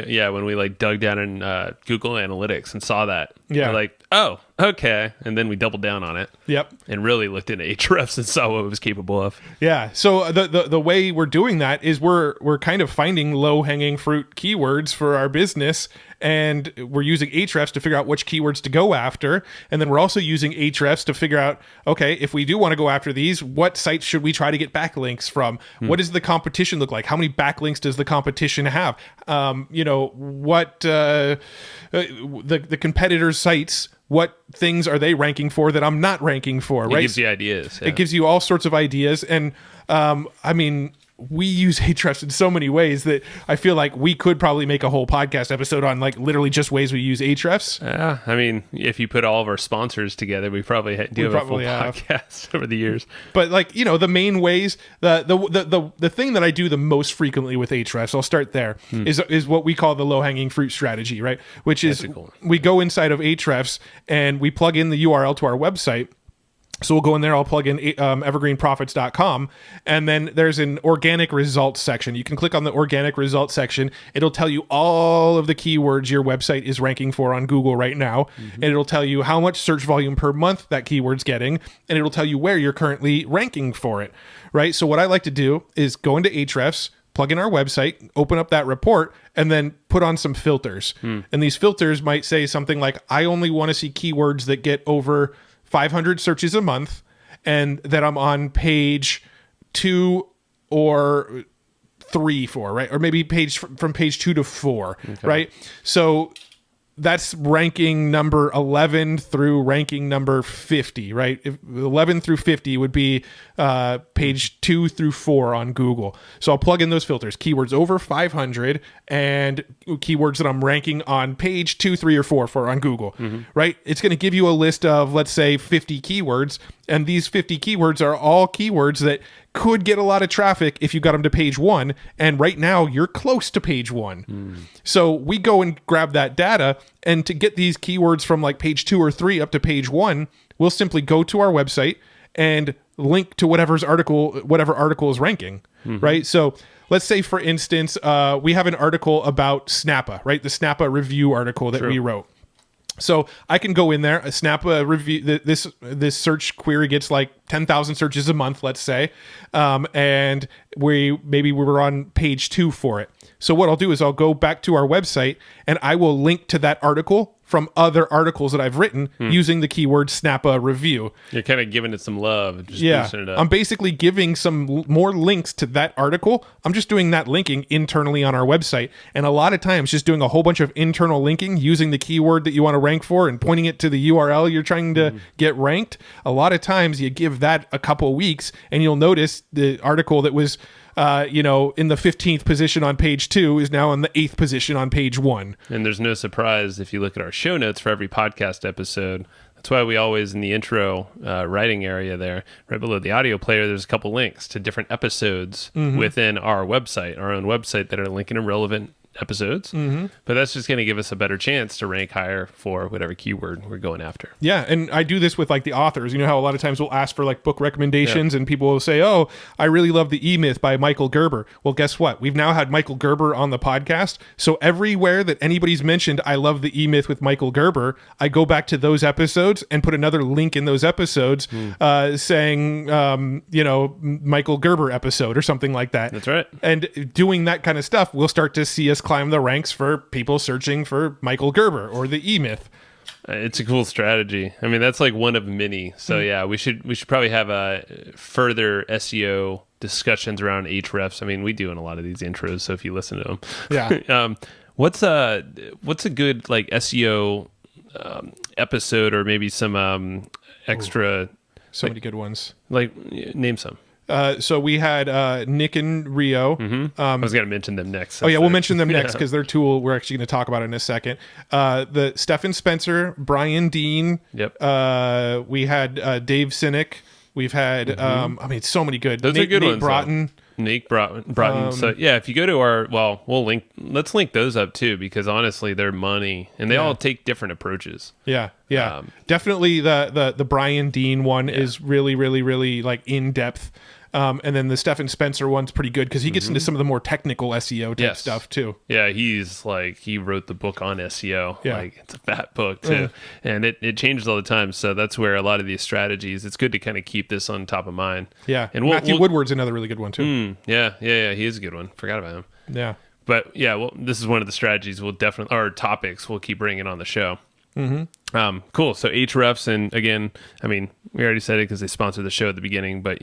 like dug down in Google Analytics and saw that. Yeah. We're like, oh, okay. And then we doubled down on it. Yep. And really looked into Ahrefs and saw what it was capable of. Yeah. So the way we're doing that is we're kind of finding low-hanging fruit keywords for our business, and we're using Ahrefs to figure out which keywords to go after. And then we're also using Ahrefs to figure out, okay, if we do want to go after these, what sites should we try to get backlinks from? What does the competition look like? How many backlinks does the competition have? What the competitors' sites, what things are they ranking for that I'm not ranking for, right? It gives you ideas. Yeah. It gives you all sorts of ideas. And I mean, we use Ahrefs in so many ways that I feel like we could probably make a whole podcast episode on like literally just ways we use Ahrefs. Yeah, I mean, if you put all of our sponsors together, we probably do have a full podcast over the years. But like, the main ways, the thing that I do the most frequently with Ahrefs, I'll start there, is what we call the low-hanging fruit strategy, right? Which is we go inside of Ahrefs and we plug in the URL to our website. So we'll go in there, I'll plug in evergreenprofits.com, and then there's an organic results section. You can click on the organic results section. It'll tell you all of the keywords your website is ranking for on Google right now, and it'll tell you how much search volume per month that keyword's getting, and it'll tell you where you're currently ranking for it, right? So what I like to do is go into Ahrefs, plug in our website, open up that report, and then put on some filters. And these filters might say something like, I only want to see keywords that get over 500 searches a month, and that I'm on page 2 or 3 for, right? Or maybe from page 2 to 4, right? So that's ranking number 11 through ranking number 50, right? 11 through 50 would be page 2 through 4 on Google. So I'll plug in those filters, keywords over 500 and keywords that I'm ranking on page 2, 3, or 4 for on Google, right? It's going to give you a list of, let's say, 50 keywords. And these 50 keywords are all keywords that could get a lot of traffic if you got them to page 1. And right now you're close to page 1. So we go and grab that data, and to get these keywords from like page 2 or 3 up to page 1, we'll simply go to our website and link to whatever article is ranking, right? So let's say, for instance, we have an article about Snappa, right? The Snappa review article that we wrote. So I can go in there, a Snappa review. This search query gets like 10,000 searches a month, let's say, and we were on page 2 for it. So what I'll do is I'll go back to our website and I will link to that article from other articles that I've written using the keyword Snappa review. You're kind of giving it some love, just boosting it up. I'm basically giving some more links to that article. I'm just doing that linking internally on our website, and a lot of times just doing a whole bunch of internal linking using the keyword that you want to rank for and pointing it to the URL you're trying to get ranked. A lot of times you give that a couple weeks and you'll notice the article that was in the 15th position on page 2 is now in the 8th position on page 1. And there's no surprise if you look at our show notes for every podcast episode. That's why we always, in the intro writing area there, right below the audio player, there's a couple links to different episodes within our website, our own website, that are linking to relevant episodes. But that's just going to give us a better chance to rank higher for whatever keyword we're going after. Yeah, and I do this with like the authors. You know how a lot of times we'll ask for like book recommendations, and people will say, oh, I really love The E-Myth by Michael Gerber. Well, guess what? We've now had Michael Gerber on the podcast. So everywhere that anybody's mentioned I love The E-Myth with Michael Gerber, I go back to those episodes and put another link in those episodes saying, Michael Gerber episode or something like that. That's right. And doing that kind of stuff, we'll start to see us climb the ranks for people searching for Michael Gerber or The E-Myth. It's a cool strategy. I mean, that's like one of many. So yeah, we should probably have a further SEO discussions around Ahrefs. I mean, we do in a lot of these intros, so if you listen to them. Yeah. What's a good like SEO episode, or maybe some extra? So many good ones. Like, name some. So we had Nick and Rio. I was going to mention them next. We'll mention them next because their tool we're actually going to talk about in a second. The Stefan Spencer, Brian Dean. Yep. We had Dave Sinek. We've had, so many good. Those are good Nate ones. Broughton. Nate brought so yeah, if you go to let's link those up too, because honestly they're money and they all take different approaches. Yeah. Definitely the Brian Dean one is really, really, really like in depth. And then the Stephen Spencer one's pretty good because he gets into some of the more technical SEO type stuff too. Yeah, he wrote the book on SEO. Yeah. Like it's a fat book too. And it changes all the time. So that's where a lot of these strategies, it's good to kind of keep this on top of mind. Yeah. And Matthew Woodward's another really good one too. Yeah. He is a good one. Forgot about him. Yeah. But yeah, this is one of the strategies topics we'll keep bringing on the show. Cool. So Ahrefs, and again, I mean, we already said it because they sponsored the show at the beginning, but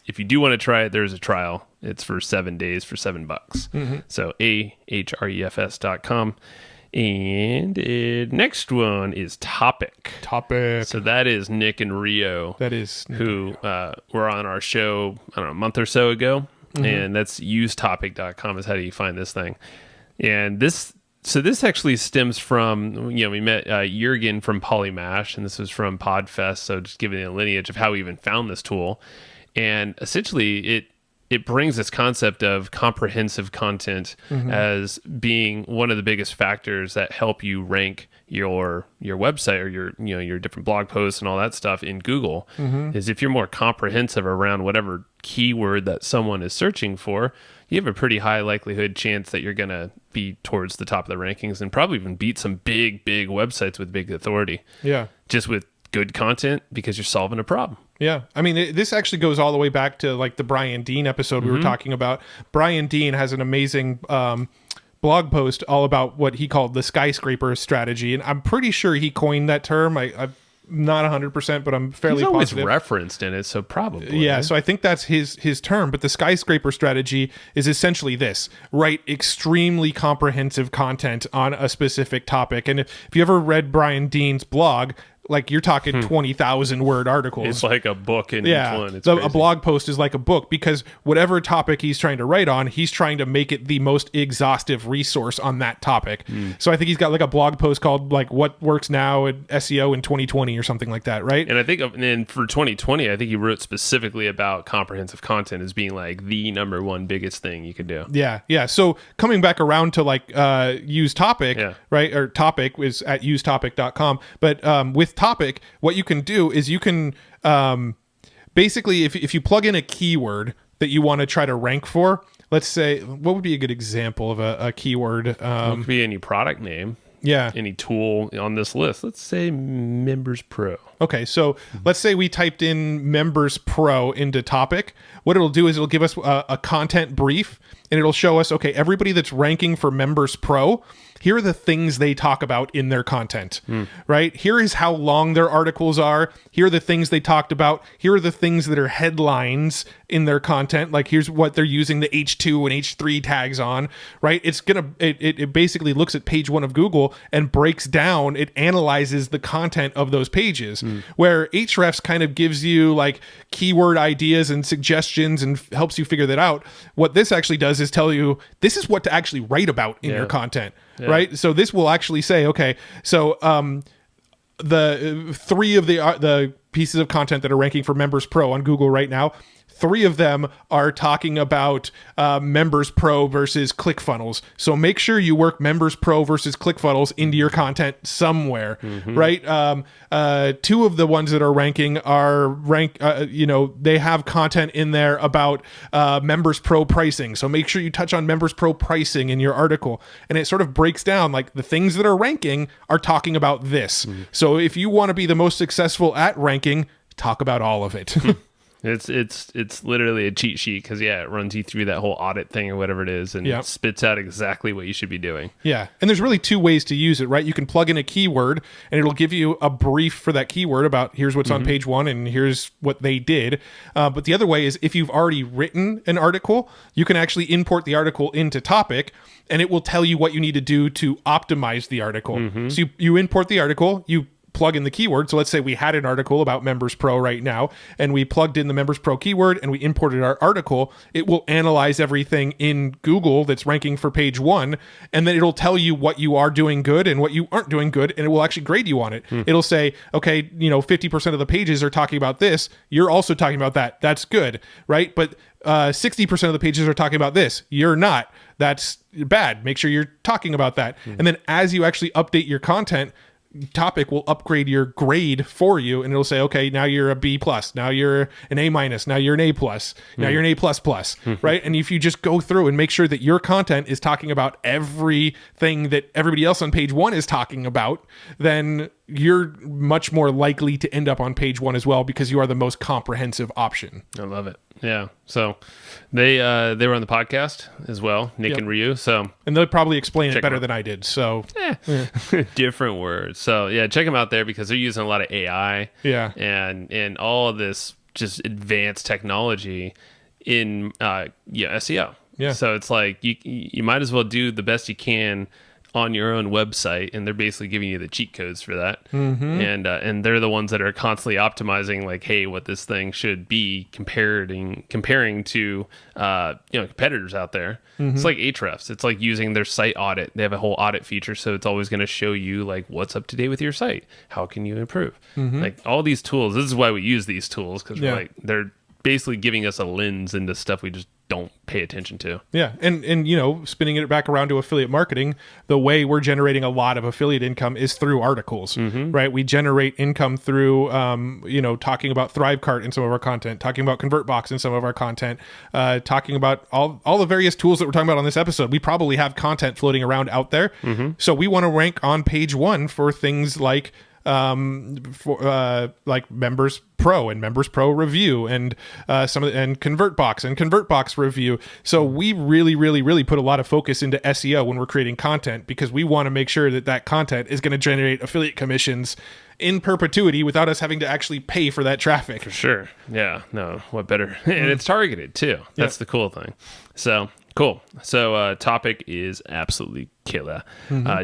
if you do want to try it, there's a trial. It's for 7 days for $7. So ahrefs.com. And next one is Topic. So that is Nick and Rio. That is who were on our show, I don't know, a month or so ago. And that's usetopic.com is how you find this thing. And this actually stems from, we met Jurgen from Polymash, and this was from Podfest. So just giving a lineage of how we even found this tool. And essentially, it brings this concept of comprehensive content as being one of the biggest factors that help you rank your website or your different blog posts and all that stuff in Google. Is if you're more comprehensive around whatever keyword that someone is searching for, you have a pretty high likelihood chance that you're going to be towards the top of the rankings and probably even beat some big websites with big authority. Yeah. Just with good content because you're solving a problem. Yeah. I mean, this actually goes all the way back to like the Brian Dean episode we were talking about. Brian Dean has an amazing blog post all about what he called the skyscraper strategy. And I'm pretty sure he coined that term. I'm not 100%, but I'm fairly positive. He's always referenced in it, so probably. Yeah, right? so I think that's his term. But the skyscraper strategy is essentially this: write extremely comprehensive content on a specific topic. And if you ever read Brian Dean's blog, like you're talking 20,000 word articles. It's like a book in each one. It's a blog post is like a book because whatever topic he's trying to write on, he's trying to make it the most exhaustive resource on that topic. So I think he's got like a blog post called like "What Works Now at SEO in 2020" or something like that, right? And I think for 2020, I think he wrote specifically about comprehensive content as being like the number one biggest thing you could do. Yeah. So coming back around to like use topic, right? Or topic is at usetopic.com. But with topic, what you can do is you can basically if you plug in a keyword that you want to try to rank for, let's say, what would be a good example of a keyword? It could be any product name. Yeah. Any tool on this list. Let's say Members Pro. Okay, so let's say we typed in Members Pro into topic. What it'll do is it'll give us a content brief, and it'll show us, okay, everybody that's ranking for Members Pro, here are the things they talk about in their content, right? Here is how long their articles are. Here are the things they talked about. Here are the things that are headlines in their content. Like here's what they're using the H2 and H3 tags on, right? It basically looks at page 1 of Google and breaks down, it analyzes the content of those pages, where Ahrefs kind of gives you like keyword ideas and suggestions and helps you figure that out. What this actually does is tell you, this is what to actually write about in your content. Right. So this will actually say, okay, so the 3 of the pieces of content that are ranking for Members Pro on Google right now, 3 of them are talking about Members Pro versus ClickFunnels. So make sure you work Members Pro versus ClickFunnels into your content somewhere, right? 2 of the ones that are ranking are they have content in there about Members Pro pricing. So make sure you touch on Members Pro pricing in your article. And it sort of breaks down like the things that are ranking are talking about this. So if you want to be the most successful at ranking, talk about all of it. It's literally a cheat sheet because it runs you through that whole audit thing or whatever it is and spits out exactly what you should be doing. Yeah, and there's really 2 ways to use it, right? You can plug in a keyword and it'll give you a brief for that keyword about here's what's on page 1 and here's what they did. But the other way is if you've already written an article, you can actually import the article into topic and it will tell you what you need to do to optimize the article. So you import the article, you plug in the keyword. So let's say we had an article about Members Pro right now, and we plugged in the Members Pro keyword and we imported our article. It will analyze everything in Google that's ranking for page 1, and then it'll tell you what you are doing good and what you aren't doing good, and it will actually grade you on it. It'll say, okay, 50% of the pages are talking about this. You're also talking about that. That's good, right? But 60% of the pages are talking about this. You're not. That's bad. Make sure you're talking about that. And then as you actually update your content, Topic will upgrade your grade for you, and it'll say, okay, now you're a B+, now you're an A-, now you're an A+, now you're an A++, right? And if you just go through and make sure that your content is talking about everything that everybody else on page 1 is talking about, then you're much more likely to end up on page 1 as well, because you are the most comprehensive option. I love it. Yeah. So they were on the podcast as well, Nick and Ryu. And they'll probably explain it better than I did. So different words. So yeah, check them out there, because they're using a lot of AI. Yeah. And all of this just advanced technology in SEO. Yeah. So it's like you might as well do the best you can on your own website, and they're basically giving you the cheat codes for that. And they're the ones that are constantly optimizing, like, hey, what this thing should be comparing to competitors out there. It's like Ahrefs. It's like using their site audit. They have a whole audit feature, so it's always going to show you like what's up to date with your site. How can you improve? Like all these tools. This is why we use these tools, because we're like, they're basically giving us a lens into stuff we just don't pay attention to. Yeah. And spinning it back around to affiliate marketing, the way we're generating a lot of affiliate income is through articles, right? We generate income through, talking about Thrivecart in some of our content, talking about ConvertBox in some of our content, talking about all the various tools that we're talking about on this episode. We probably have content floating around out there. So we want to rank on page 1 for things like like Members Pro and Members Pro Review and and ConvertBox Review. So we really, really, really put a lot of focus into SEO when we're creating content, because we want to make sure that content is going to generate affiliate commissions in perpetuity without us having to actually pay for that traffic. For sure. Yeah. No, what better? And it's targeted too. That's the cool thing. So cool. So Topic is absolutely killer.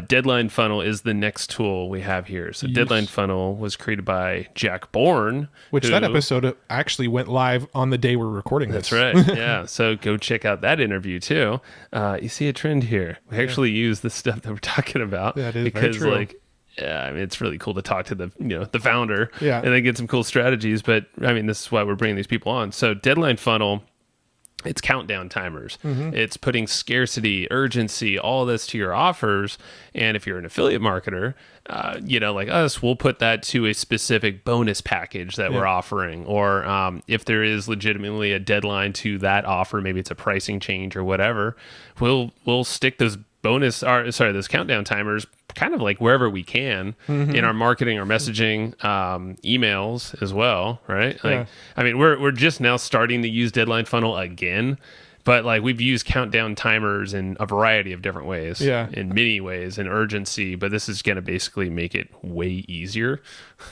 Deadline Funnel is the next tool we have here. So Deadline Funnel was created by Jack Bourne. Which that episode actually went live on the day we're recording this. That's right. Yeah. So go check out that interview too. You see a trend here. We actually use the stuff that we're talking about. That is because very true. It's really cool to talk to the founder and then get some cool strategies. But this is why we're bringing these people on. So Deadline Funnel, it's countdown timers. It's putting scarcity, urgency, all this to your offers. And if you're an affiliate marketer, like us, we'll put that to a specific bonus package that we're offering. Or if there is legitimately a deadline to that offer, maybe it's a pricing change or whatever, we'll stick those those countdown timers kind of like wherever we can in our marketing, our messaging, emails as well, right? Like, we're just now starting to use Deadline Funnel again, but like we've used countdown timers in a variety of different ways, in many ways, in urgency, but this is going to basically make it way easier.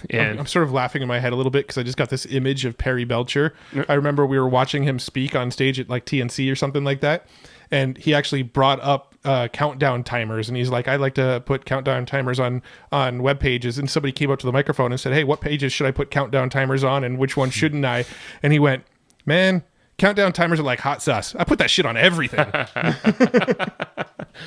And I'm sort of laughing in my head a little bit because I just got this image of Perry Belcher. I remember we were watching him speak on stage at like TNC or something like that, and he actually brought up countdown timers, and he's like, I like to put countdown timers on web pages. And somebody came up to the microphone and said, hey, what pages should I put countdown timers on, and which one shouldn't I? And he went, man, countdown timers are like hot sauce. I put that shit on everything.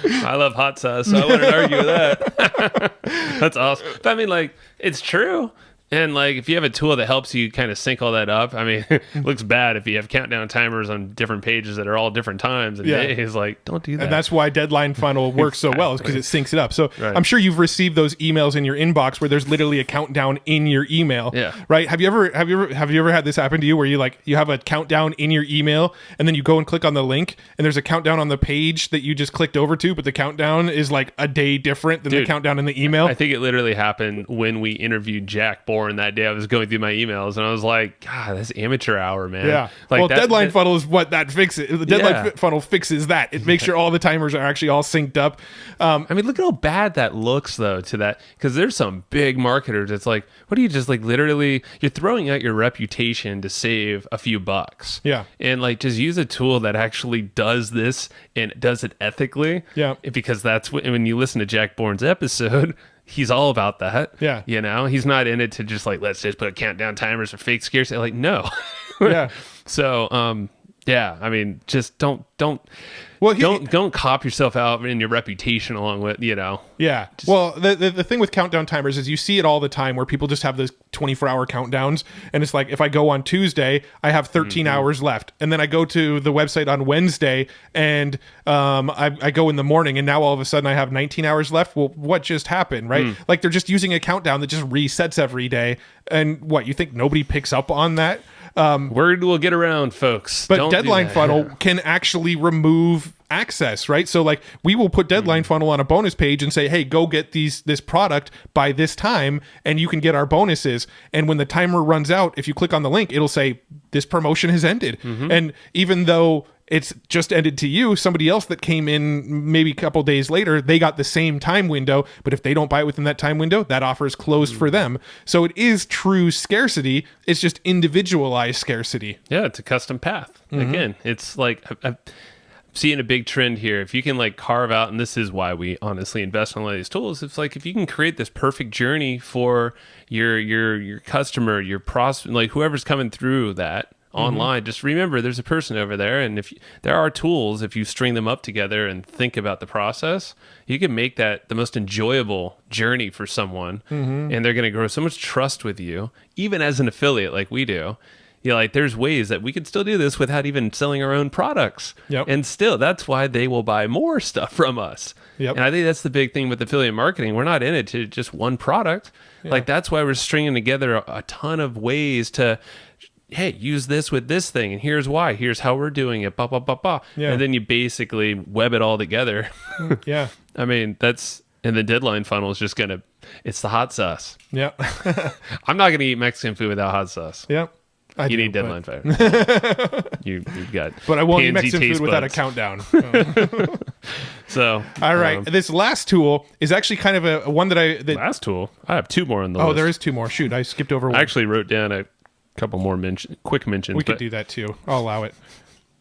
I love hot sauce, so I wouldn't argue with that. That's awesome. But it's true. And like, if you have a tool that helps you kind of sync all that up, it looks bad if you have countdown timers on different pages that are all different times and days. Like, don't do that. And that's why Deadline Funnel works so well, is because it syncs it up. So I'm sure you've received those emails in your inbox where there's literally a countdown in your email. Yeah. Right? Have you ever had this happen to you where you have a countdown in your email, and then you go and click on the link, and there's a countdown on the page that you just clicked over to, but the countdown is like a day different than the countdown in the email? I think it literally happened when we interviewed Jack Bourne. That day I was going through my emails and I was like, God, that's amateur hour, man. Yeah. Like, Deadline Funnel is what that fixes. The Deadline Funnel fixes that. It makes sure all the timers are actually all synced up. Look at how bad that looks though to that, because there's some big marketers. It's like, what do you just like literally, you're throwing out your reputation to save a few bucks. Yeah. And like, just use a tool that actually does this and does it ethically. Yeah. Because that's when you listen to Jack Bourne's episode, he's all about that. Yeah. You know, he's not in it to just like, let's just put countdown timers or fake scarcity. Like, no. Yeah. So, yeah, I mean, just don't cop yourself out in your reputation along with, you know. Yeah. Well, the thing with countdown timers is you see it all the time where people just have those 24-hour countdowns. And it's like, if I go on Tuesday, I have 13 hours left. And then I go to the website on Wednesday and I go in the morning and now all of a sudden I have 19 hours left. Well, what just happened, right? Like they're just using a countdown that just resets every day. And what, you think nobody picks up on that? Word will get around, folks. But Don't Deadline do that. Funnel can actually remove access, right? So like we will put Deadline Funnel on a bonus page and say, hey, go get this product by this time and you can get our bonuses. And when the timer runs out, if you click on the link, it'll say this promotion has ended. And even though it's just ended to you, somebody else that came in maybe a couple days later, they got the same time window, but if they don't buy it within that time window, that offer is closed for them. So it is true scarcity. It's just individualized scarcity. Yeah, it's a custom path. Again, it's like I'm seeing a big trend here. If you can like carve out, and this is why we honestly invest in a lot of these tools, it's like if you can create this perfect journey for your customer, your prospect, like whoever's coming through that online, just remember there's a person over there, and if there are tools, if you string them up together and think about the process, you can make that the most enjoyable journey for someone, and they're going to grow so much trust with you, even as an affiliate like we do. You know, like there's ways that we could still do this without even selling our own products. And still, that's why they will buy more stuff from us. And I think that's the big thing with affiliate marketing. We're not in it to just one product. Like that's why we're stringing together a ton of ways to, hey, use this with this thing, and here's why. Here's how we're doing it. Bah, bah, bah, bah. And then you basically web it all together. I mean, and the Deadline Funnel is just it's the hot sauce. I'm not going to eat Mexican food without hot sauce. You need Deadline Fire. You've got. But I won't eat pansy Mexican food taste without a buds. countdown. So, all right, this last tool is actually kind of a one that last tool. I have two more on the list. Oh, there is two more. Shoot, I skipped over one. I actually wrote down a couple more quick mentions. We could do that too. I'll allow it.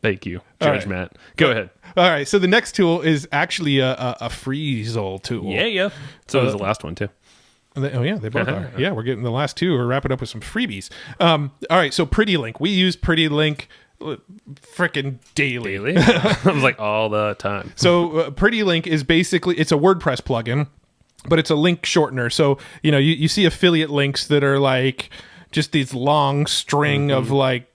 Thank you, Judge Matt. Go ahead. All right, so the next tool is actually a Freezel tool. Yeah. So was the last one too. Oh yeah, they both are. Yeah, we're getting the last two. We're wrapping up with some freebies. All right, so Pretty Link. We use Pretty Link freaking daily. I was like all the time. So Pretty Link is basically, it's a WordPress plugin, but it's a link shortener. So, you know, you see affiliate links that are like just these long string of like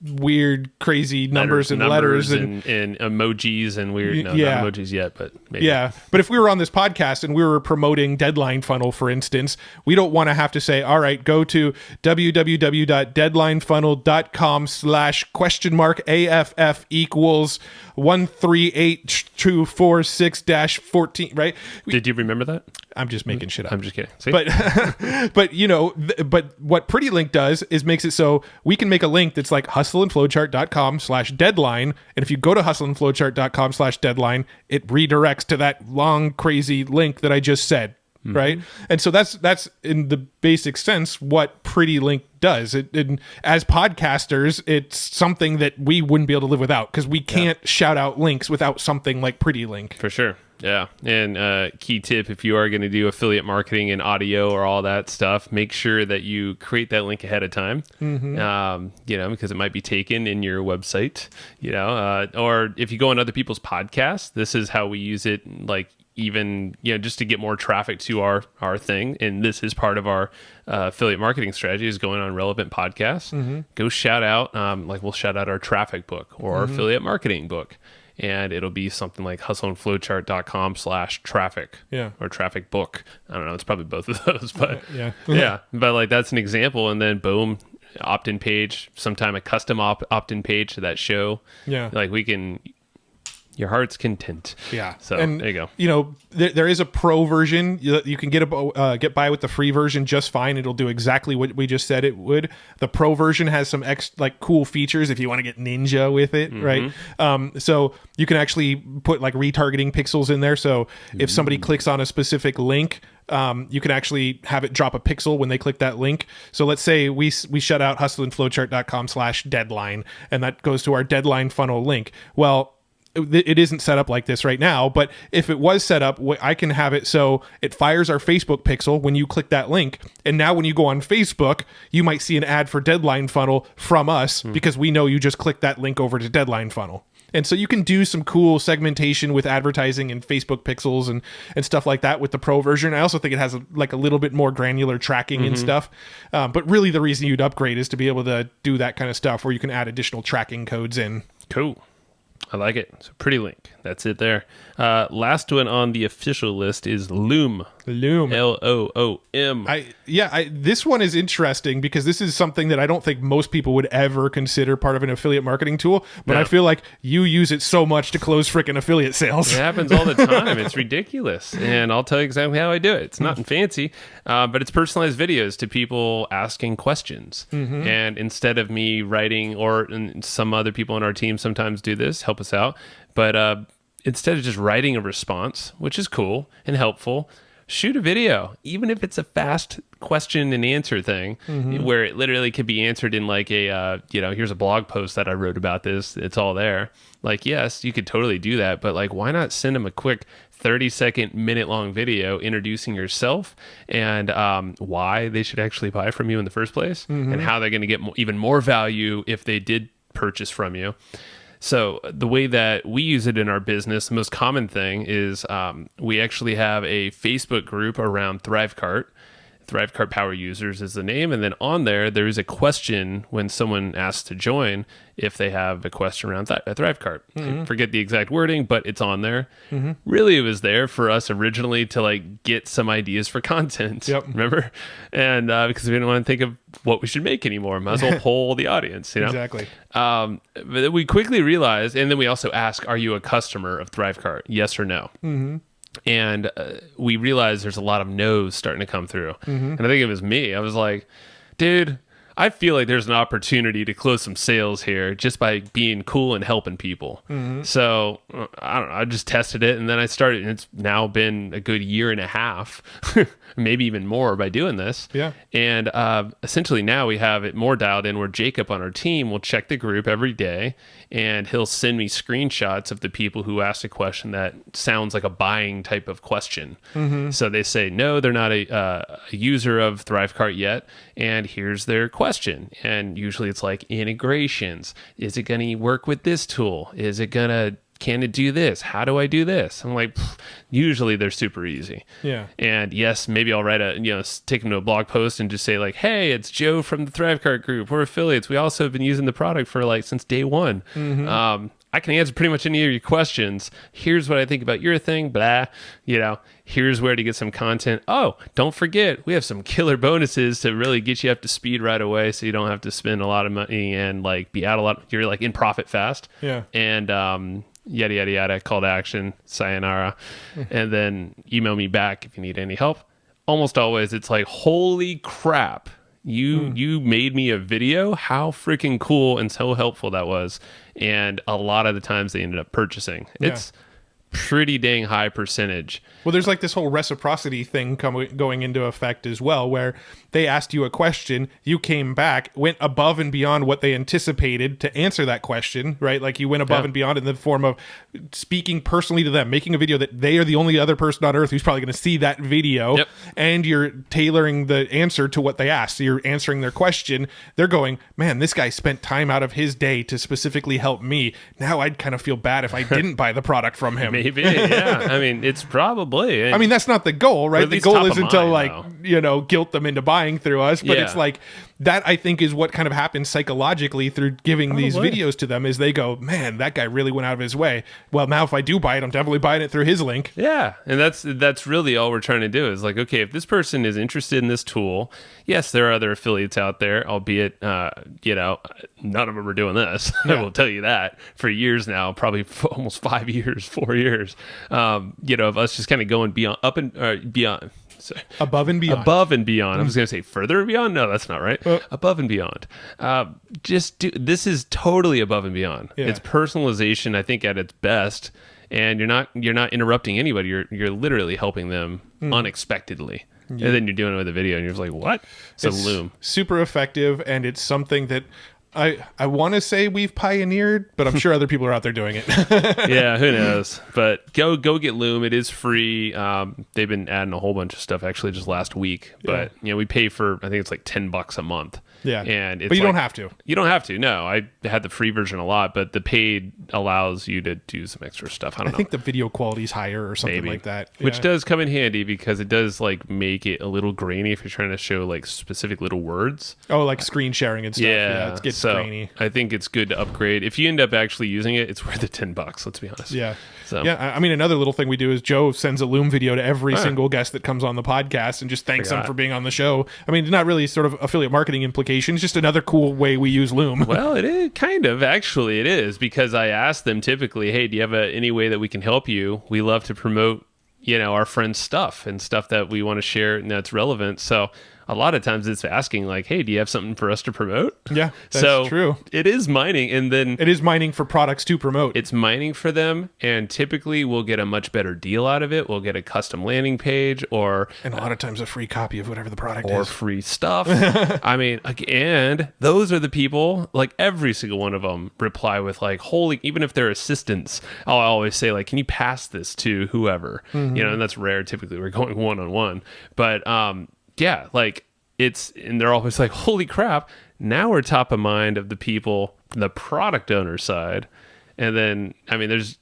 weird, crazy numbers and letters and emojis and weird. No, yeah. not emojis yet, but maybe. Yeah. But if we were on this podcast and we were promoting Deadline Funnel, for instance, we don't want to have to say, all right, go to www.deadlinefunnel.com/?AFF equals 138-246-14, right? Did you remember that? I'm just making shit up. I'm just kidding. See? But you know, but what Pretty Link does is makes it so we can make a link that's like hustleandflowchart.com/deadline. And if you go to hustleandflowchart.com/deadline, it redirects to that long, crazy link that I just said. Right. And so that's in the basic sense what Pretty Link does. As podcasters, it's something that we wouldn't be able to live without because we can't shout out links without something like Pretty Link. For sure. Yeah. And key tip, if you are going to do affiliate marketing and audio or all that stuff, make sure that you create that link ahead of time, you know, because it might be taken in your website, you know, or if you go on other people's podcasts, this is how we use it, like, even, you know, just to get more traffic to our thing. And this is part of our affiliate marketing strategy, is going on relevant podcasts. Go shout out, like we'll shout out our traffic book or our affiliate marketing book. And it'll be something like hustleandflowchart.com/traffic or traffic book. I don't know. It's probably both of those, but yeah. But like, that's an example. And then boom, opt-in page, sometime a custom opt-in page to that show. Yeah. Like we can, your heart's content. Yeah. So and, there you go. You know, there is a pro version. You can get by with the free version just fine. It'll do exactly what we just said it would. The pro version has some like cool features if you want to get ninja with it, right? So you can actually put like retargeting pixels in there. So if somebody clicks on a specific link, you can actually have it drop a pixel when they click that link. So let's say we shut out hustleandflowchart.com/deadline, and that goes to our Deadline Funnel link. Well, it isn't set up like this right now, but if it was set up, I can have it so it fires our Facebook pixel when you click that link. And now when you go on Facebook, you might see an ad for Deadline Funnel from us because we know you just clicked that link over to Deadline Funnel. And so you can do some cool segmentation with advertising and Facebook pixels and stuff like that with the pro version. I also think it has a little bit more granular tracking and stuff. But really the reason you'd upgrade is to be able to do that kind of stuff where you can add additional tracking codes in. Cool. I like it. It's a pretty link. That's it there. Last one on the official list is Loom. Loom. Loom. This one is interesting because this is something that I don't think most people would ever consider part of an affiliate marketing tool, but I feel like you use it so much to close freaking affiliate sales. It happens all the time. It's ridiculous. And I'll tell you exactly how I do it. It's nothing fancy, but it's personalized videos to people asking questions. And instead of me writing, or some other people on our team sometimes do this, help us out, but instead of just writing a response, which is cool and helpful, shoot a video, even if it's a fast question and answer thing where it literally could be answered in like a, here's a blog post that I wrote about this. It's all there. Like, yes, you could totally do that, but like, why not send them a quick 30-second, minute-long video introducing yourself and why they should actually buy from you in the first place and how they're going to get even more value if they did purchase from you. So the way that we use it in our business, the most common thing is we actually have a Facebook group around ThriveCart. ThriveCart Power Users is the name. And then on there is a question when someone asks to join if they have a question around ThriveCart. I forget the exact wording, but it's on there. Really, it was there for us originally to like get some ideas for content. Remember? And because we didn't want to think of what we should make anymore. Might as well poll the audience, Exactly. But we quickly realized, and then we also ask, are you a customer of ThriveCart? Yes or no? And we realized there's a lot of no's starting to come through. And I think it was me. I was like, dude, I feel like there's an opportunity to close some sales here just by being cool and helping people. So I don't know. I just tested it and then I started, and it's now been a good year and a half, maybe even more by doing this. And essentially now we have it more dialed in where Jacob on our team will check the group every day and he'll send me screenshots of the people who asked a question that sounds like a buying type of question. So they say, no, they're not a user of ThriveCart yet. And here's their question. And usually it's like integrations. Is it going to work with this tool? Can it do this? How do I do this? I'm like, usually they're super easy. And yes, maybe I'll write take them to a blog post and just say like, hey, it's Joe from the ThriveCart group. We're affiliates. We also have been using the product for like since day one. I can answer pretty much any of your questions. Here's what I think about your thing, blah, here's where to get some content. Oh, don't forget, we have some killer bonuses to really get you up to speed right away so you don't have to spend a lot of money and like be out a lot. You're like in profit fast. And yada, yada, yada, call to action, sayonara. And then email me back if you need any help. Almost always it's like, holy crap. You made me a video. How freaking cool and so helpful that was. And a lot of the times they ended up purchasing. It's pretty dang high percentage. Well, there's like this whole reciprocity thing going into effect as well, where they asked you a question, you came back, went above and beyond what they anticipated to answer that question, right? Like you went above and beyond in the form of speaking personally to them, making a video that they are the only other person on earth who's probably going to see that video, and you're tailoring the answer to what they asked. So you're answering their question. They're going, man, this guy spent time out of his day to specifically help me. Now I'd kind of feel bad if I didn't buy the product from him. Maybe, yeah. I mean, it's probably. I mean, that's not the goal, right? The goal isn't to guilt them into buying through us, but it's like that, I think, is what kind of happens psychologically through giving these videos to them is they go, man, that guy really went out of his way. Well, now if I do buy it, I'm definitely buying it through his link. Yeah. And that's really all we're trying to do is like, okay, if this person is interested in this tool, yes, there are other affiliates out there, albeit, none of them are doing this. I will tell you that for years now, probably almost 5 years, 4 years, of us just kind of going beyond beyond. Above and beyond. Above and beyond. I was going to say further and beyond. No, that's not right. Above and beyond. This is totally above and beyond. It's personalization, I think, at its best. And you're not interrupting anybody. You're literally helping them unexpectedly. And then you're doing it with a video and you're just like, what? So Loom. Super effective. And it's something that I want to say we've pioneered, but I'm sure other people are out there doing it. Yeah, who knows? But go get Loom. It is free. They've been adding a whole bunch of stuff actually just last week. But we pay for, I think it's like $10 a month. Yeah, and it's but you don't have to. You don't have to. No, I had the free version a lot, but the paid allows you to do some extra stuff. I don't know. I think the video quality is higher or something like that, which does come in handy because it does like make it a little grainy if you're trying to show like specific little words. Oh, like screen sharing and stuff. Yeah, it gets so grainy. I think it's good to upgrade. If you end up actually using it, it's worth the $10. Let's be honest. Yeah. So yeah, I mean, another little thing we do is Joe sends a Loom video to every single guest that comes on the podcast and just thanks them for being on the show. I mean, not really sort of affiliate marketing implications, just another cool way we use Loom. Well, it is kind of, actually it is, because I ask them typically, hey, do you have any way that we can help you? We love to promote, our friends' stuff and stuff that we want to share and that's relevant. So a lot of times it's asking like, hey, do you have something for us to promote? Yeah, that's true. It is mining, and then it is mining for products to promote. It's mining for them, and typically we'll get a much better deal out of it. We'll get a custom landing page, and a lot of times a free copy of whatever the product is, or free stuff. I mean, and those are the people, like every single one of them reply with like, holy, even if they're assistants, I'll always say like, can you pass this to whoever? And that's rare. Typically we're going one-on-one, but yeah, like and they're always like, holy crap, now we're top of mind of the people from the product owner side. And then, I mean, this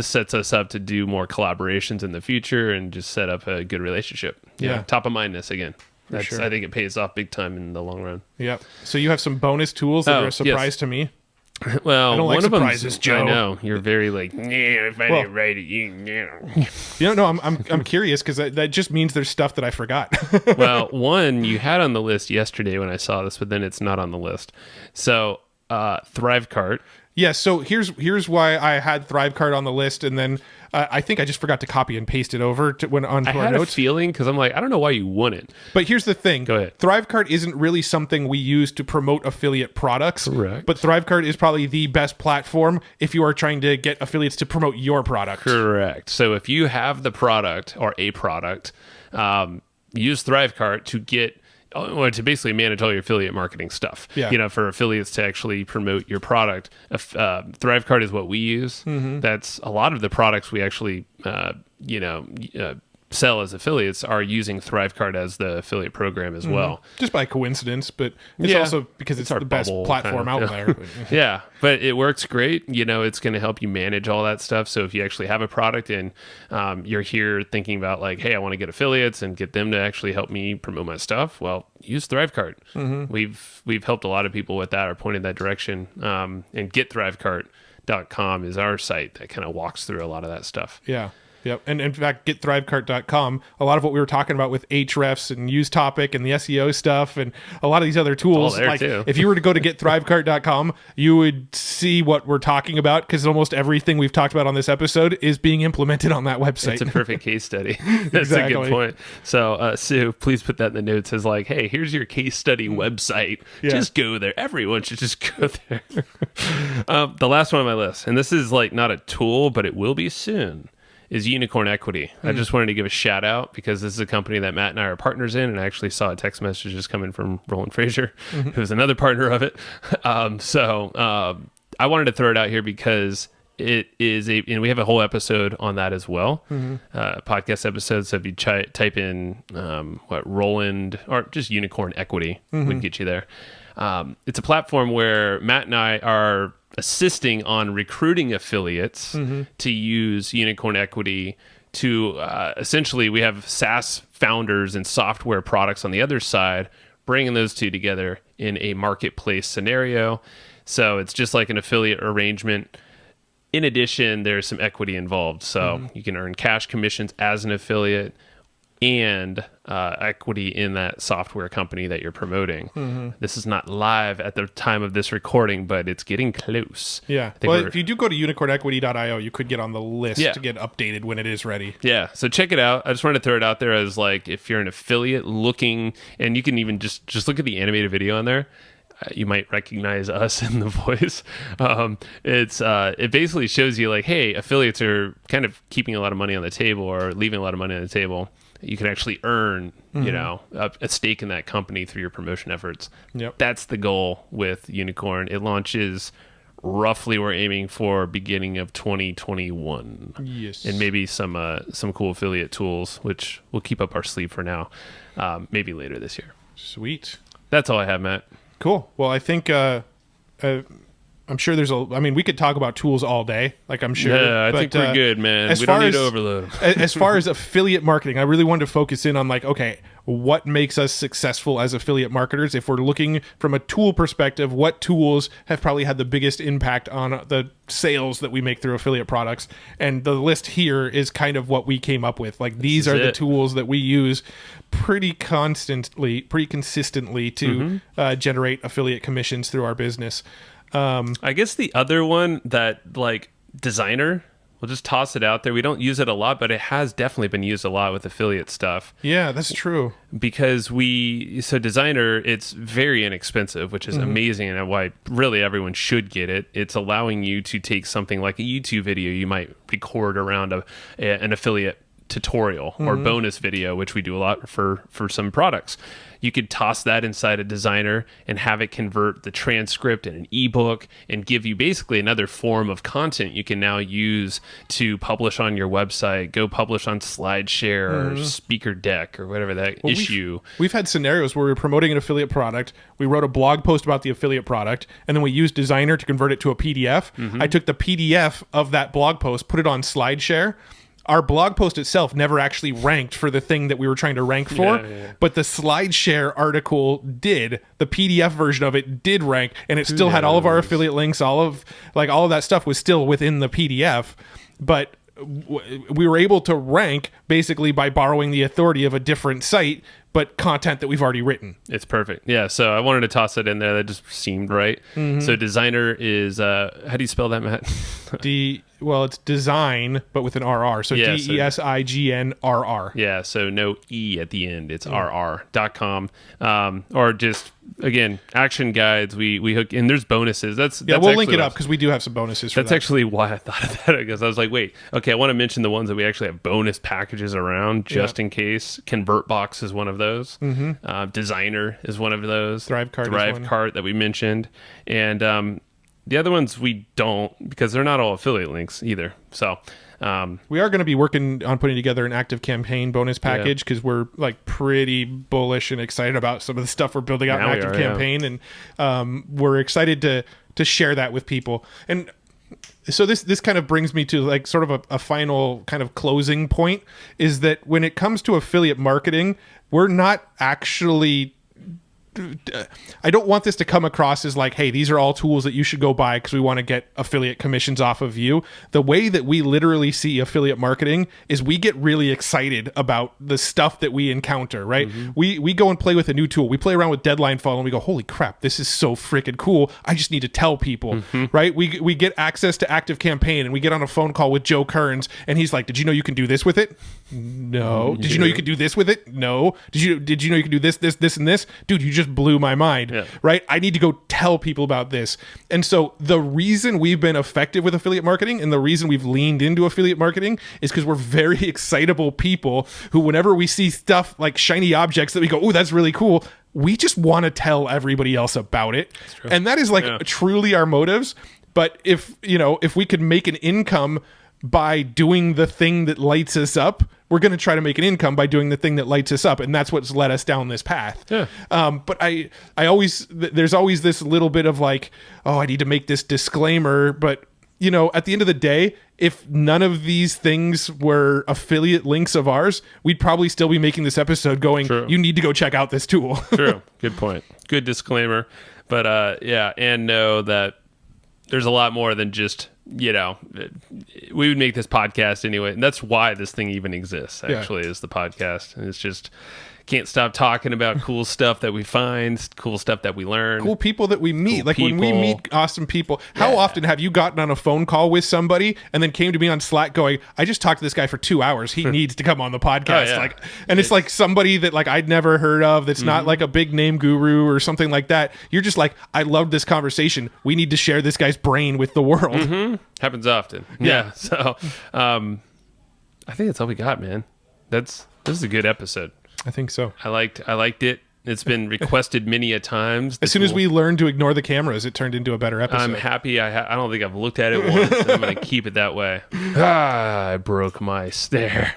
sets us up to do more collaborations in the future and just set up a good relationship. Yeah. Top of mindness again. I think it pays off big time in the long run. Yeah. So you have some bonus tools that are a surprise to me. Well, I don't like one of them, Joe. I know you're very like, if I didn't write it, No, I'm curious because that just means there's stuff that I forgot. Well, one you had on the list yesterday when I saw this, but then it's not on the list. So, ThriveCart. Yeah, so here's why I had ThriveCart on the list, and then I think I just forgot to copy and paste it over onto our notes. I had a feeling because I'm like, I don't know why you wouldn't. But here's the thing. Go ahead. ThriveCart isn't really something we use to promote affiliate products. Correct. But ThriveCart is probably the best platform if you are trying to get affiliates to promote your product. Correct. So if you have the product or a product, use ThriveCart to get to basically manage all your affiliate marketing stuff. Yeah. For affiliates to actually promote your product. ThriveCart is what we use. That's a lot of the products we actually, sell as affiliates are using ThriveCart as the affiliate program as well. Just by coincidence, but it's also because it's the best platform out there. Yeah, but it works great. It's going to help you manage all that stuff. So if you actually have a product and you're here thinking about like, hey, I want to get affiliates and get them to actually help me promote my stuff, well, use ThriveCart. We've helped a lot of people with that or pointed that direction. And GetThriveCart.com is our site that kind of walks through a lot of that stuff. Yeah. Yep. And in fact, GetThriveCart.com, a lot of what we were talking about with Ahrefs and Use Topic and the SEO stuff and a lot of these other tools, like too. If you were to go to GetThriveCart.com, you would see what we're talking about because almost everything we've talked about on this episode is being implemented on that website. It's a perfect case study. That's a good point. So, Sue, please put that in the notes as like, hey, here's your case study website. Yeah. Just go there. Everyone should just go there. The last one on my list, and this is like not a tool, but it will be soon, is Unicorn Equity. I just wanted to give a shout out because this is a company that Matt and I are partners in, and I actually saw a text message just coming from Roland Frazier, who's another partner of it. I wanted to throw it out here because it is and we have a whole episode on that as well, podcast episode. So if you type in Roland or just Unicorn Equity, would get you there. It's a platform where Matt and I are assisting on recruiting affiliates to use Unicorn Equity to essentially we have SaaS founders and software products on the other side, bringing those two together in a marketplace scenario. So it's just like an affiliate arrangement. In addition, there's some equity involved. So you can earn cash commissions as an affiliate and equity in that software company that you're promoting. This is not live at the time of this recording, but it's getting close. Yeah. Well, if you do go to unicornequity.io, you could get on the list to get updated when it is ready. Yeah. So check it out. I just wanted to throw it out there as like, if you're an affiliate looking, and you can even just look at the animated video on there. You might recognize us in the voice. It basically shows you like, hey, affiliates are kind of keeping a lot of money on the table or leaving a lot of money on the table. you can actually earn, you know, a stake in that company through your promotion efforts. Yep. That's the goal with Unicorn. It launches roughly, we're aiming for beginning of 2021. Yes. And maybe some cool affiliate tools, which we'll keep up our sleeve for now. Maybe later this year. Sweet. That's all I have, Matt. Cool. Well, I think I'm sure we could talk about tools all day. Like, I'm sure. Yeah, I think we're good, man. We don't need to overload them. As far as affiliate marketing, I really wanted to focus in on, like, okay, what makes us successful as affiliate marketers? If we're looking from a tool perspective, what tools have probably had the biggest impact on the sales that we make through affiliate products? And the list here is kind of what we came up with. Like, these are the tools that we use pretty consistently to generate affiliate commissions through our business. I guess the other one that, like, Designer, we'll just toss it out there. We don't use it a lot, but it has definitely been used a lot with affiliate stuff. Yeah, that's true. Because Designer, it's very inexpensive, which is amazing, and why really everyone should get it. It's allowing you to take something like a YouTube video you might record around an affiliate tutorial or bonus video, which we do a lot for some products. You could toss that inside a Designer and have it convert the transcript in an ebook and give you basically another form of content you can now use to publish on your website, go publish on SlideShare or Speaker Deck or whatever issue. We've had scenarios where we're promoting an affiliate product. We wrote a blog post about the affiliate product, and then we used Designer to convert it to a PDF. I took the PDF of that blog post, put it on SlideShare. Our blog post itself never actually ranked for the thing that we were trying to rank for, but the SlideShare article did. The PDF version of it did rank, and it still had all of our affiliate links. All of that stuff was still within the PDF, but we were able to rank basically by borrowing the authority of a different site, but content that we've already written. It's perfect. Yeah, so I wanted to toss it in there. That just seemed right. So Designer is, how do you spell that, Matt? It's design, but with an RR. So DESIGNRR. Yeah, so no E at the end. It's RR.com. Or just, again, action guides. We hook, and there's bonuses. We'll link it up because we do have some bonuses for That's actually why I thought of that, because I was like, wait, okay, I want to mention the ones that we actually have bonus packages around just in case. ConvertBox is one of those. Designer is one of those. Thrivecart that we mentioned. And the other ones we don't, because they're not all affiliate links either. So we are going to be working on putting together an active campaign bonus package because we're like pretty bullish and excited about some of the stuff we're building out in active campaign, and we're excited to share that with people. And so this kind of brings me to like sort of a final kind of closing point, is that when it comes to affiliate marketing, we're not actually, I don't want this to come across as like, hey, these are all tools that you should go buy because we want to get affiliate commissions off of you. The way that we literally see affiliate marketing is we get really excited about the stuff that we encounter, right? We go and play with a new tool. We play around with Deadline Funnel and we go, holy crap, this is so freaking cool. I just need to tell people, right? We get access to Active Campaign and we get on a phone call with Joe Kearns and he's like, did you know you can do this with it? No. Did you know you could do this with it? No. Did you know you could do this, and this? Dude, you just blew my mind, right? I need to go tell people about this. And so the reason we've been effective with affiliate marketing and the reason we've leaned into affiliate marketing is because we're very excitable people who, whenever we see stuff like shiny objects that we go, oh, that's really cool, we just want to tell everybody else about it. And that is like truly our motives. But if we could make an income by doing the thing that lights us up, we're going to try to make an income by doing the thing that lights us up, and that's what's led us down this path. But I always, there's always this little bit of like, oh, I need to make this disclaimer. But at the end of the day, if none of these things were affiliate links of ours, we'd probably still be making this episode going, you need to go check out this tool. True. Good point. Good disclaimer. But and know that there's a lot more than just, we would make this podcast anyway. And that's why this thing even exists, actually, is the podcast. And it's just, can't stop talking about cool stuff that we find, cool stuff that we learn. Cool people that we meet. Like when we meet awesome people, how often have you gotten on a phone call with somebody and then came to me on Slack going, I just talked to this guy for 2 hours. He needs to come on the podcast. It's like somebody that like I'd never heard of, that's not like a big name guru or something like that. You're just like, I loved this conversation. We need to share this guy's brain with the world. Happens often. Yeah. So I think that's all we got, man. That's This is a good episode. I think so. I liked it. It's been requested many a times. As soon as we learned to ignore the cameras, it turned into a better episode. I'm happy. I don't think I've looked at it once. And I'm going to keep it that way. I broke my stare.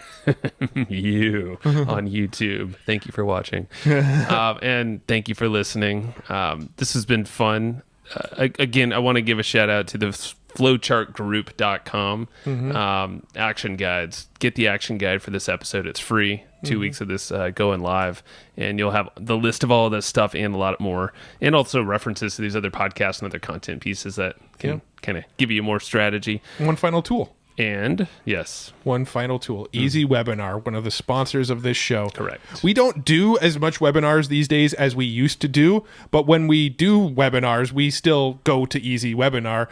You on YouTube. Thank you for watching. And thank you for listening. This has been fun. Again, I want to give a shout out to the flowchartgroup.com action guides. Get the action guide for this episode. It's free. 2 weeks of this going live, and you'll have the list of all of this stuff and a lot more, and also references to these other podcasts and other content pieces that can kind of give you more strategy. One final tool. And yes, one final tool. Easy Webinar, one of the sponsors of this show. Correct. We don't do as much webinars these days as we used to do, but when we do webinars, we still go to Easy Webinar.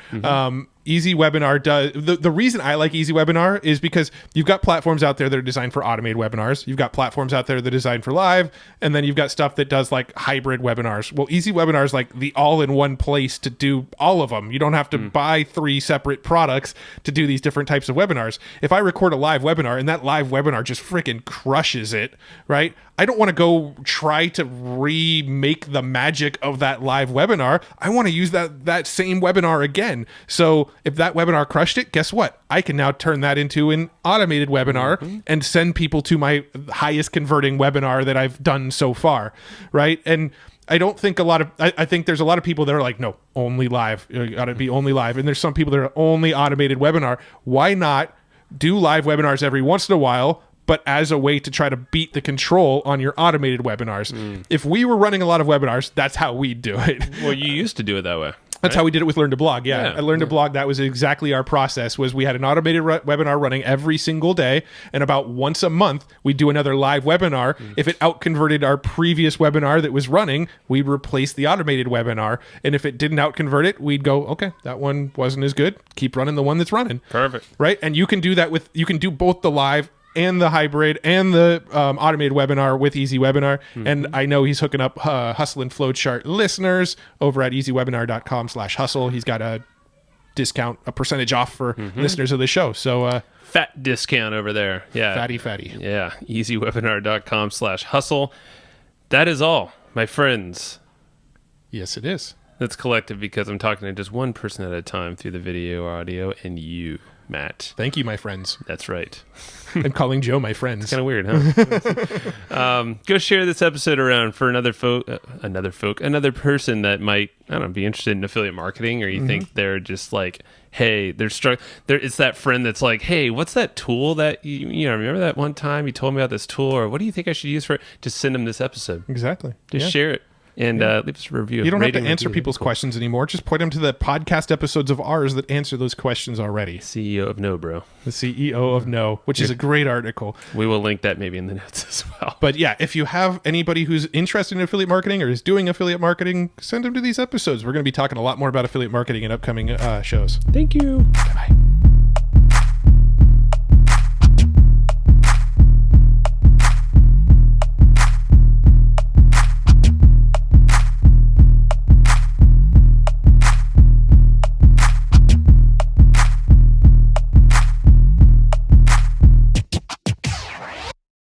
Easy Webinar does the reason I like Easy Webinar is because you've got platforms out there that are designed for automated webinars. You've got platforms out there that are designed for live, and then you've got stuff that does like hybrid webinars. Well, Easy Webinar is like the all-in-one place to do all of them. You don't have to buy 3 separate products to do these different types of webinars. If I record a live webinar and that live webinar just freaking crushes it, right? I don't want to go try to remake the magic of that live webinar. I want to use that same webinar again. So if that webinar crushed it, guess what? I can now turn that into an automated webinar and send people to my highest converting webinar that I've done so far, right? And I don't think I think there's a lot of people that are like, no, only live. You got to be only live. And there's some people that are only automated webinar. Why not do live webinars every once in a while, but as a way to try to beat the control on your automated webinars? If we were running a lot of webinars, that's how we'd do it. Well, you used to do it that way. That's how we did it with Learn to Blog. Yeah. I Learned to Blog. That was exactly our process. Was we had an automated webinar running every single day, and about once a month we'd do another live webinar. If it outconverted our previous webinar that was running, we'd replace the automated webinar. And if it didn't outconvert it, we'd go, okay, that one wasn't as good. Keep running the one that's running. Perfect. Right? And you can do that you can do both the live and the hybrid and the automated webinar with Easy Webinar. And I know he's hooking up Hustle and Flowchart listeners over at easywebinars.com/hustle. He's got a discount, a percentage off for listeners of the show. So fat discount over there. Yeah. Fatty. Yeah. easywebinars.com/hustle. That is all, my friends. Yes, it is. That's collective because I'm talking to just one person at a time through the video or audio, and you, Matt. Thank you, my friends. That's right. I'm calling Joe my friends. It's kind of weird, huh? Go share this episode around for another person that might, I don't know, be interested in affiliate marketing, or you think they're just like, hey, it's that friend that's like, hey, what's that tool that you know, remember that one time you told me about this tool, or what do you think I should use for it? Just send them this episode. Exactly. Just share it. And leave us a review. You don't have to answer people's questions anymore. Just point them to the podcast episodes of ours that answer those questions already. CEO of No, bro. The CEO of No, which is a great article. We will link that maybe in the notes as well. But yeah, if you have anybody who's interested in affiliate marketing or is doing affiliate marketing, send them to these episodes. We're going to be talking a lot more about affiliate marketing in upcoming shows. Thank you. Bye-bye.